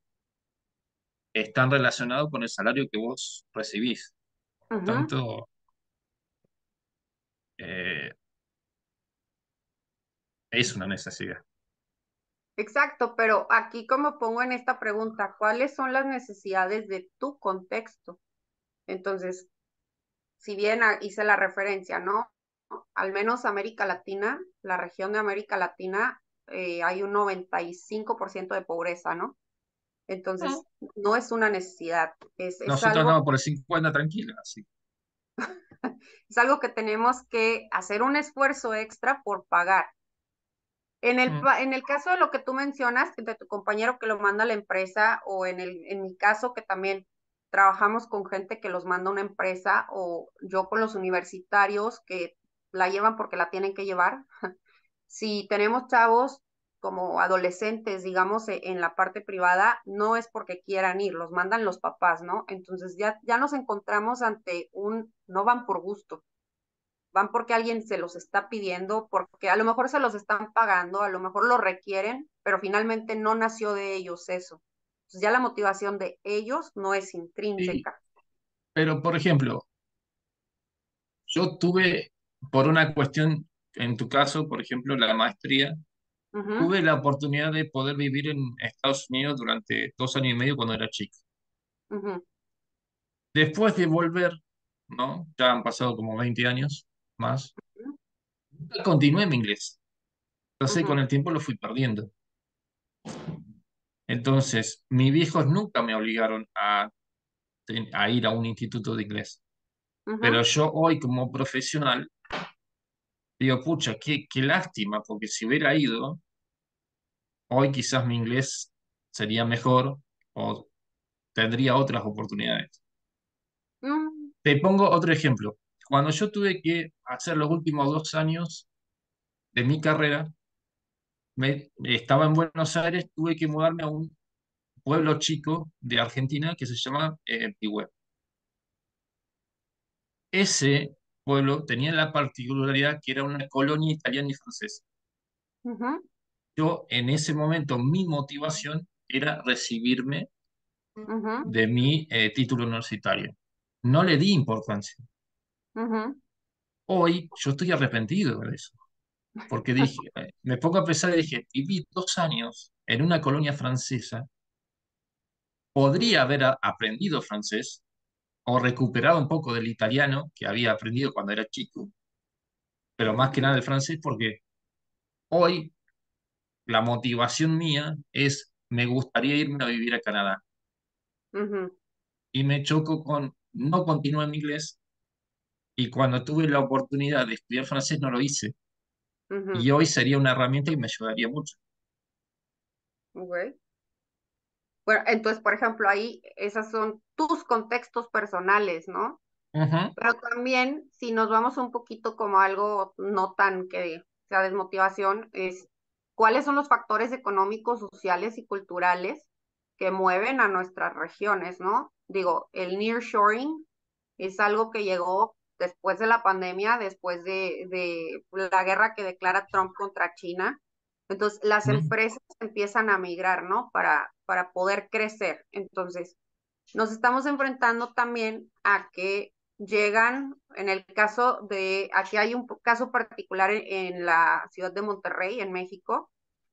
están relacionados con el salario que vos recibís. Por ujú. tanto, eh, es una necesidad. Exacto, pero aquí como pongo en esta pregunta, ¿cuáles son las necesidades de tu contexto? Entonces, si bien hice la referencia, ¿no? Al menos América Latina, la región de América Latina, hay un 95% de pobreza, ¿no? Entonces, no es una necesidad, Nosotros andamos por el 50 tranquila, así. es algo que tenemos que hacer un esfuerzo extra por pagar. Mm. En el caso de lo que tú mencionas, de tu compañero que lo manda a la empresa, o en mi caso que también trabajamos con gente que los manda una empresa o yo con los universitarios que la llevan porque la tienen que llevar. Si tenemos chavos como adolescentes, digamos, en la parte privada, no es porque quieran ir, los mandan los papás, ¿no? Entonces ya nos encontramos ante no van por gusto, van porque alguien se los está pidiendo, porque a lo mejor se los están pagando, a lo mejor lo requieren, pero finalmente no nació de ellos eso. Entonces ya la motivación de ellos no es Sí, intrínseca. pero por ejemplo, yo tuve, por una cuestión, en tu caso, por ejemplo, la maestría, Ujú, tuve la oportunidad de poder vivir en Estados Unidos durante 2 años y medio cuando era chico. ujú, Después de volver, ¿no? Ya han pasado como 20 años más, nunca continué mi inglés. Entonces con ujú, el tiempo lo fui perdiendo. Entonces, mis viejos nunca me obligaron a ir a un instituto de inglés. Pero ujú, yo hoy como profesional digo, pucha, qué lástima, porque si hubiera ido, hoy quizás mi inglés sería mejor o tendría otras oportunidades. ujú, Te pongo otro ejemplo. Cuando yo tuve que hacer los últimos 2 años de mi carrera, estaba en Buenos Aires, tuve que mudarme a un pueblo chico de Argentina que se llama Pigüé. Ese pueblo tenía la particularidad que era una colonia italiana y francesa. ujú, Yo en ese momento mi motivación era recibirme ujú, de mi título universitario. No le di importancia. ujú, Hoy yo estoy arrepentido de eso, porque dije, me pongo a pensar y dije, viví 2 años en una colonia francesa, podría haber aprendido francés o recuperado un poco del italiano que había aprendido cuando era chico, pero más que nada el francés, porque hoy la motivación mía es, me gustaría irme a vivir a Canadá. ujú, Y me choco con, no continué en inglés, y cuando tuve la oportunidad de estudiar francés no lo hice. ujú, Y hoy sería una herramienta y me ayudaría mucho. ok. Bueno, entonces, por ejemplo, ahí esos son tus contextos personales, ¿no? Ujú, Pero también, si nos vamos un poquito como algo no tan que sea desmotivación, es cuáles son los factores económicos, sociales y culturales que mueven a nuestras regiones, ¿no? Digo, el nearshoring es algo que llegó después de la pandemia, después de la guerra que declara Trump contra China. Entonces, las ujú, empresas empiezan a migrar, ¿no? Para poder crecer. Entonces, nos estamos enfrentando también a que llegan, en el caso de, aquí hay un caso particular en la ciudad de Monterrey, en México,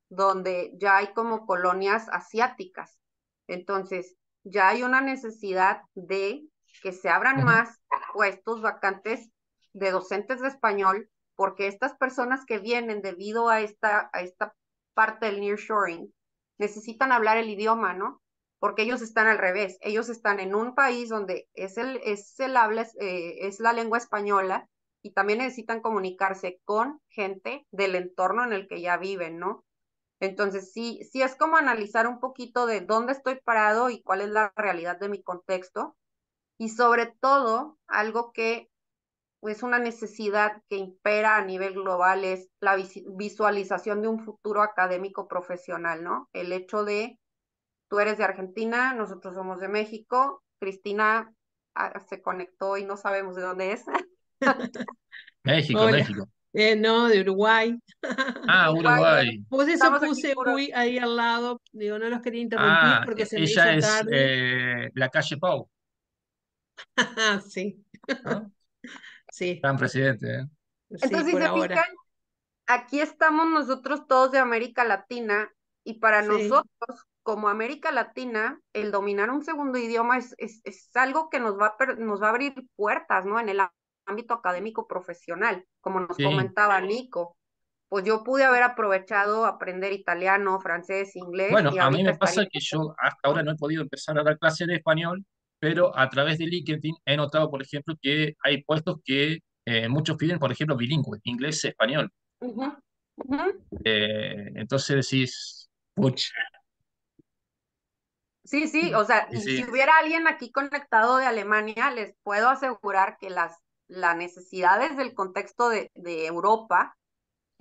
donde ya hay como colonias asiáticas. Entonces, ya hay una necesidad de que se abran ujú, más puestos vacantes de docentes de español, porque estas personas que vienen debido a esta parte del nearshoring necesitan hablar el idioma, ¿no? Porque ellos están al revés, ellos están en un país donde es el habla, es la lengua española y también necesitan comunicarse con gente del entorno en el que ya viven, ¿no? Entonces, sí es como analizar un poquito de dónde estoy parado y cuál es la realidad de mi contexto. Y sobre todo, algo que es una necesidad que impera a nivel global es la visualización de un futuro académico profesional, ¿no? El hecho de, tú eres de Argentina, nosotros somos de México, Cristina se conectó y no sabemos de dónde es. México, Hola, México. no, de Uruguay. Ah, Uruguay, Uruguay. Por eso estamos aquí puse por... uy ahí al lado, digo, no los quería interrumpir Ah, porque se me ella hizo es tarde. la calle Pau, Ah, sí, ¿no? sí, Gran presidente, ¿eh? sí, Entonces, si por se ahora. fijan, aquí estamos nosotros todos de América Latina y para Sí, nosotros, como América Latina, el dominar un segundo idioma es algo que nos va a abrir puertas, ¿no? En el ámbito académico profesional, como nos Sí. comentaba Nico. Pues yo pude haber aprovechado aprender italiano, francés, inglés Bueno, y a mí ahorita me estaría... pasa que yo hasta ahora no he podido empezar a dar clases de español, pero a través de LinkedIn he notado, por ejemplo, que hay puestos que muchos piden, por ejemplo, bilingüe, inglés-español. Ujú, ujú. Entonces decís, pucha, Sí, sí, o sea, Y y si sí, hubiera alguien aquí conectado de Alemania, les puedo asegurar que las necesidades del contexto de Europa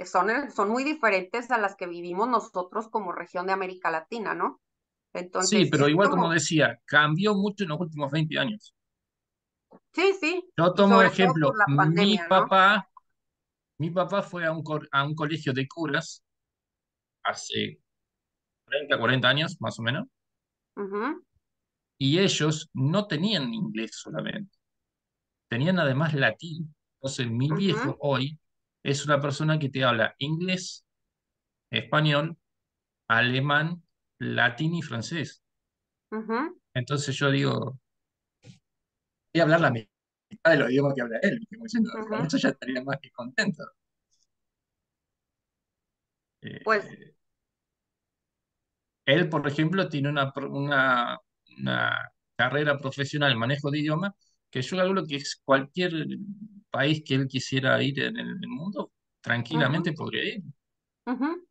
son muy diferentes a las que vivimos nosotros como región de América Latina, ¿no? sí, Entonces, sí pero es igual como como, decía, cambió mucho en los últimos 20 años. sí, sí, Yo y tomo sobre todo por ejemplo, la pandemia, ¿no? mi papá fue a un colegio de curas hace 30, 40 años, más o menos, Ujú, y ellos no tenían inglés solamente, tenían además latín. Entonces, mi viejo ujú, hoy es una persona que te habla inglés, español, alemán, latín y francés. ujú, Entonces yo digo, voy a hablar la mitad de los idiomas que habla él, y como diciendo, con ujú. eso ya estaría más que contento. Pues, Eh, Él, por ejemplo, tiene una carrera profesional en manejo de idiomas que yo calculo que es cualquier país que él quisiera ir en el mundo, ujú, tranquilamente podría ir. ujú.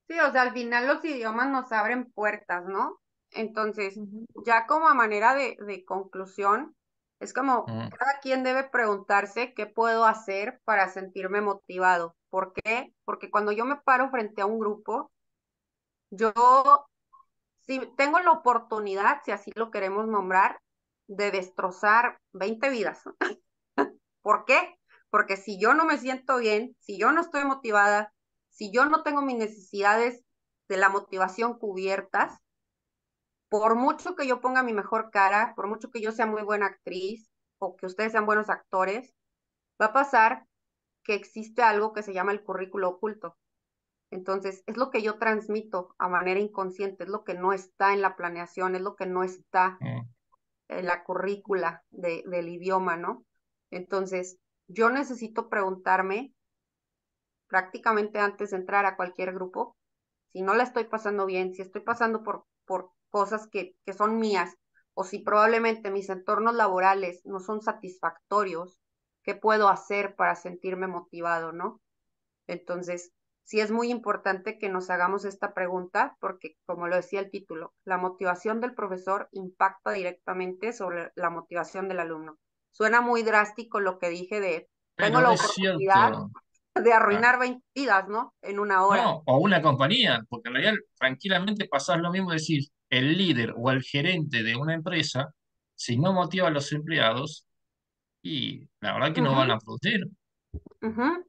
Sí, o sea, al final los idiomas nos abren puertas, ¿no? Entonces, Ujú. ya como a manera de conclusión, es como Mm. cada quien debe preguntarse qué puedo hacer para sentirme motivado. ¿Por qué? Porque cuando yo me paro frente a un grupo, yo, si tengo la oportunidad, si así lo queremos nombrar, de destrozar 20 vidas. ¿Por qué? Porque si yo no me siento bien, si yo no estoy motivada, si yo no tengo mis necesidades de la motivación cubiertas, por mucho que yo ponga mi mejor cara, por mucho que yo sea muy buena actriz o que ustedes sean buenos actores, va a pasar que existe algo que se llama el currículo oculto. Entonces, es lo que yo transmito a manera inconsciente, es lo que no está en la planeación, es lo que no está Mm. en la currícula del idioma, ¿no? Entonces, yo necesito preguntarme prácticamente antes de entrar a cualquier grupo, si no la estoy pasando bien, si estoy pasando por cosas que son mías, o si probablemente mis entornos laborales no son satisfactorios, ¿qué puedo hacer para sentirme motivado, no? Entonces, sí es muy importante que nos hagamos esta pregunta porque, como lo decía el título, la motivación del profesor impacta directamente sobre la motivación del alumno. Suena muy drástico lo que dije de, tengo Pero la es oportunidad cierto. de Ah, arruinar 20 vidas, ¿no? En una hora. no, o una compañía, porque en realidad tranquilamente pasar lo mismo, decir, el líder o el gerente de una empresa, si no motiva a los empleados, y la verdad que no van Ujú, a producir. ujú.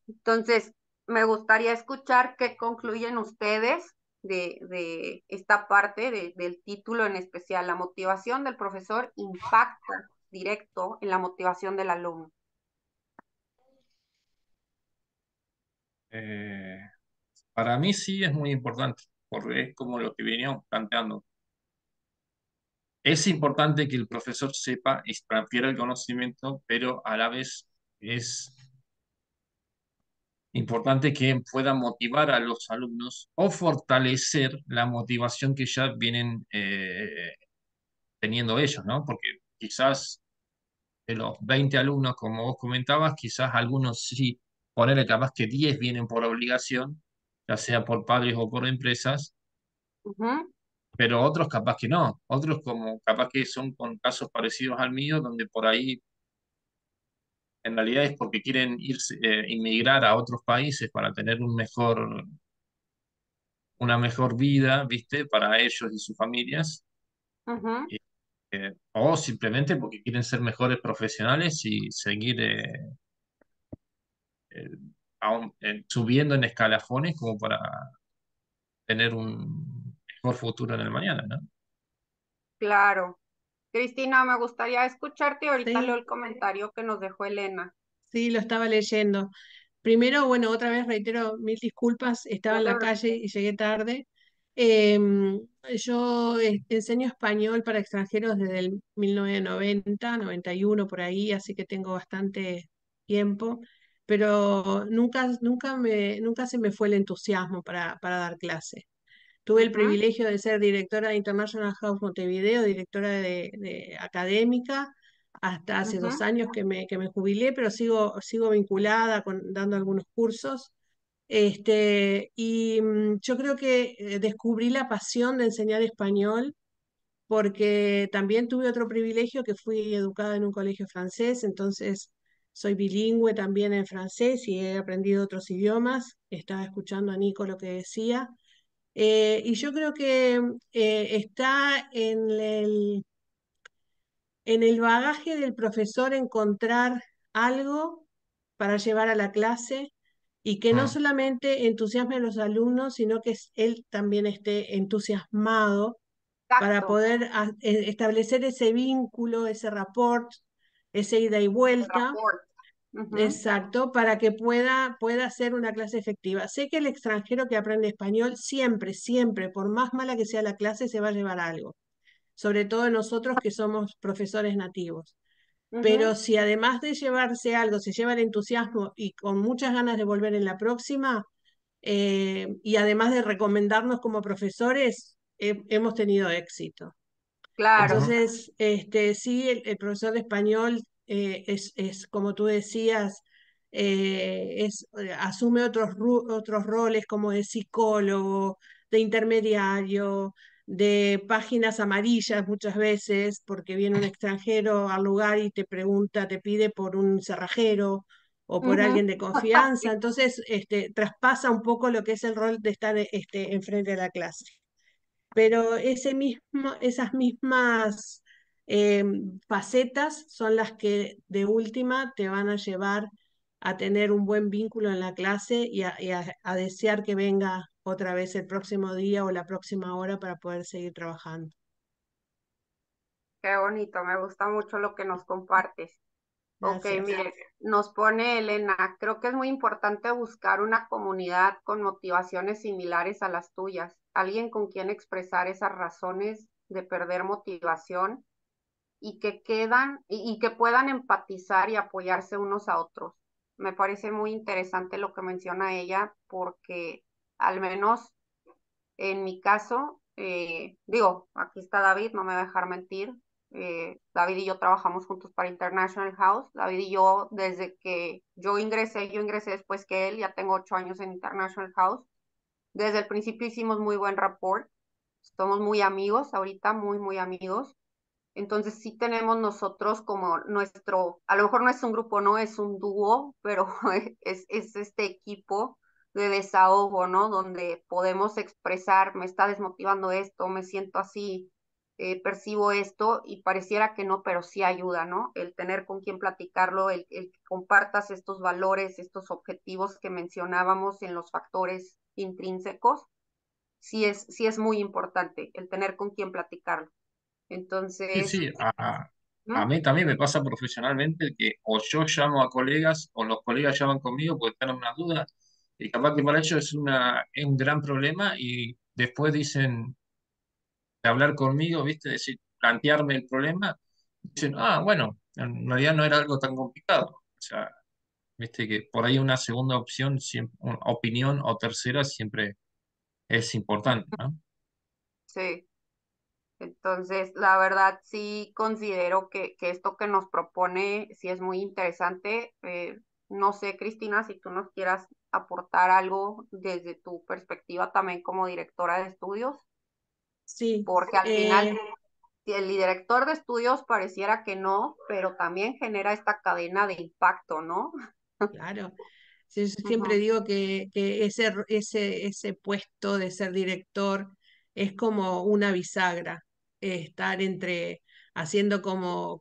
Entonces, me gustaría escuchar qué concluyen ustedes de esta parte del título en especial. La motivación del profesor impacta directo en la motivación del alumno. Eh, para mí sí es muy importante, porque es como lo que veníamos planteando. Es importante que el profesor sepa y transfiera el conocimiento, pero a la vez es importante que pueda motivar a los alumnos o fortalecer la motivación que ya vienen teniendo ellos, ¿no? Porque quizás de los 20 alumnos, como vos comentabas, quizás algunos sí, ponerle capaz que 10 vienen por obligación, ya sea por padres o por empresas, Ujú, pero otros capaz que no, otros como capaz que son con casos parecidos al mío, donde por ahí en realidad es porque quieren irse, inmigrar a otros países para tener una mejor vida, ¿viste? Para ellos y sus familias, ujú, o simplemente porque quieren ser mejores profesionales y seguir eh, subiendo en escalafones como para tener un mejor futuro en el mañana, ¿no? claro. Cristina, me gustaría escucharte y ahorita leo Sí, el comentario que nos dejó Elena. sí, lo estaba leyendo. Primero, bueno, otra vez reitero mil disculpas, estaba No en te la calle preocupes. y llegué tarde. Em, yo enseño español para extranjeros desde el 1990, 91 por ahí, así que tengo bastante tiempo, pero nunca se me fue el entusiasmo para dar clase. Tuve el Ujú, privilegio de ser directora de International House Montevideo, directora de académica, hasta hace dos ujú, años que me jubilé, pero sigo vinculada dando algunos cursos. Yo creo que descubrí la pasión de enseñar español porque también tuve otro privilegio que fui educada en un colegio francés, entonces soy bilingüe también en francés y he aprendido otros idiomas. Estaba escuchando a Nico lo que decía. Y yo creo que está en el bagaje del profesor encontrar algo para llevar a la clase y que no Mm, solamente entusiasme a los alumnos, sino que él también esté entusiasmado para Exacto, poder establecer ese vínculo, ese rapport, ese ida y el vuelta. rapport. Ujú. Exacto, para que pueda ser una clase efectiva. Sé que el extranjero que aprende español siempre, siempre, por más mala que sea la clase, se va a llevar algo, sobre todo nosotros que somos profesores nativos. Pero Ujú. si además de llevarse algo, se lleva el entusiasmo y con muchas ganas de volver en la próxima, y además de recomendarnos como profesores, hemos tenido éxito. Claro, ujú. Entonces, sí, el profesor de español como tú decías, asume otros roles como de psicólogo, de intermediario, de páginas amarillas muchas veces, porque viene un extranjero al lugar y te pregunta, te pide por un cerrajero o por ujú. alguien de confianza. Entonces, traspasa un poco lo que es el rol de estar enfrente de la clase, pero esas mismas eh, facetas son las que de última te van a llevar a tener un buen vínculo en la clase y a desear que venga otra vez el próximo día o la próxima hora para poder seguir trabajando. Qué bonito, me gusta mucho lo que nos compartes. Ok, Gracias. mire, nos pone Elena, creo que es muy importante buscar una comunidad con motivaciones similares a las tuyas, alguien con quien expresar esas razones de perder motivación y que y que puedan empatizar y apoyarse unos a otros. Me parece muy interesante lo que menciona ella porque al menos en mi caso, digo, aquí está David, no me va a dejar mentir. David y yo trabajamos juntos para International House. David y yo, desde que yo ingresé después que él, ya tengo 8 años en International House. Desde el principio hicimos muy buen rapport. Somos muy amigos, ahorita muy, muy amigos. Entonces sí tenemos nosotros como a lo mejor no es un grupo, no es un dúo, pero es este equipo de desahogo, ¿no? Donde podemos expresar, me está desmotivando esto, me siento así, percibo esto y pareciera que no, pero sí ayuda, ¿no? El tener con quien platicarlo, el que compartas estos valores, estos objetivos que mencionábamos en los factores intrínsecos, sí es muy importante el tener con quien platicarlo. Sí, Entonces, sí, a ¿mm? mí también me pasa profesionalmente que o yo llamo a colegas o los colegas llaman conmigo porque están en una duda y capaz que para ellos es un gran problema y después dicen de hablar conmigo, ¿viste? Decir, plantearme el problema, dicen, ah, bueno, en realidad no era algo tan complicado. O sea, viste que por ahí una segunda opción, una opinión o tercera siempre es importante, ¿no? Sí. Entonces, la verdad sí considero que esto que nos propone sí es muy interesante. No sé, Cristina, si tú nos quieras aportar algo desde tu perspectiva también como directora de estudios, Sí, porque al final si el director de estudios pareciera que no, pero también genera esta cadena de impacto, ¿no? claro. Sí, yo siempre Ujú. digo que ese puesto de ser director es como una bisagra, estar haciendo como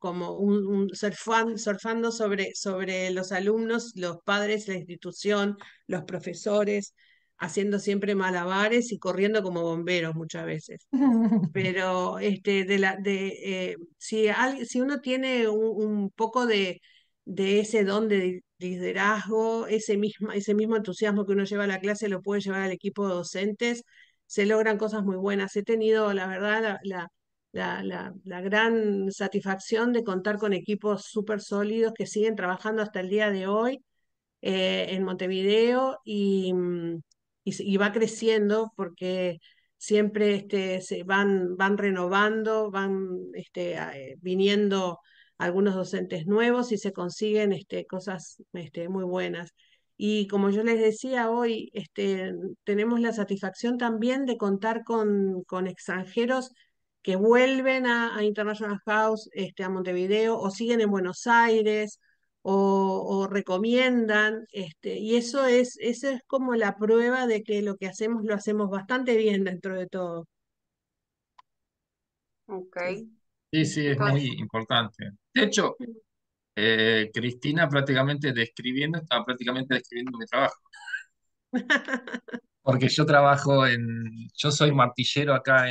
surfando sobre los alumnos, los padres, la institución, los profesores, haciendo siempre malabares y corriendo como bomberos muchas veces. Pero si uno tiene un poco de ese don de liderazgo, ese mismo entusiasmo que uno lleva a la clase lo puede llevar al equipo de docentes, se logran cosas muy buenas. He tenido, la verdad, la gran satisfacción de contar con equipos súper sólidos que siguen trabajando hasta el día de hoy en Montevideo y va creciendo porque siempre se van renovando, van viniendo algunos docentes nuevos y se consiguen cosas muy buenas. Y como yo les decía hoy, tenemos la satisfacción también de contar con extranjeros que vuelven a International House, a Montevideo, o siguen en Buenos Aires, o recomiendan, y eso es como la prueba de que lo que hacemos lo hacemos bastante bien dentro de todo. Ok. Sí, sí, es Entonces, muy importante. De hecho, Cristina prácticamente estaba prácticamente describiendo mi trabajo. Porque yo soy martillero acá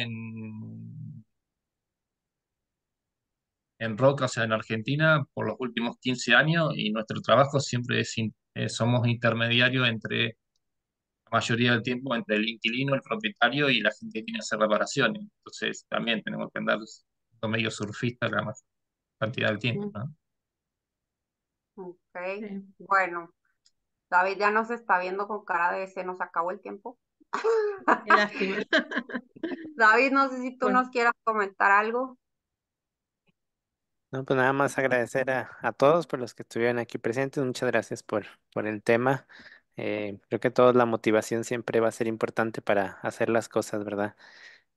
en Roca, o sea, en Argentina, por los últimos 15 años, y nuestro trabajo siempre somos intermediarios la mayoría del tiempo, entre el inquilino, el propietario y la gente que tiene que hacer reparaciones. Entonces, también tenemos que andar medio surfista la mayor cantidad del tiempo, ¿no? ok. Sí. Bueno, David ya nos está viendo con cara de se nos acabó el tiempo. Qué lástima. David, no sé si tú Bueno, nos quieras comentar algo. No, pues nada más agradecer a todos por los que estuvieron aquí presentes. Muchas gracias por el tema. Creo que todos la motivación siempre va a ser importante para hacer las cosas, ¿verdad?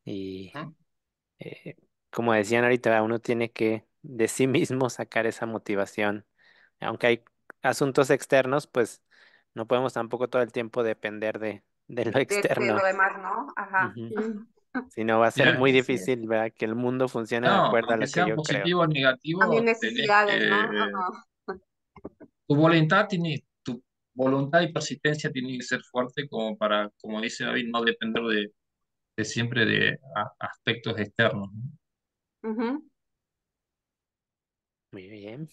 Y ¿Mm? eh, como decían ahorita, uno tiene que de sí mismo sacar esa motivación. Aunque hay asuntos externos, pues no podemos tampoco todo el tiempo depender de lo De lo externo. demás, ¿no? Ajá. Ujú. mm, Si no, va a ser Mira, muy así es. difícil, ¿verdad? Que el mundo funcione de no, acuerdo a aunque lo que sean yo creo. positivos o A mis negativos, necesidades, ¿no? Ajá. tu voluntad y persistencia tienen que ser fuerte como para, como dice David, no depender de siempre de aspectos externos, ¿no? Ujú. Muy bien.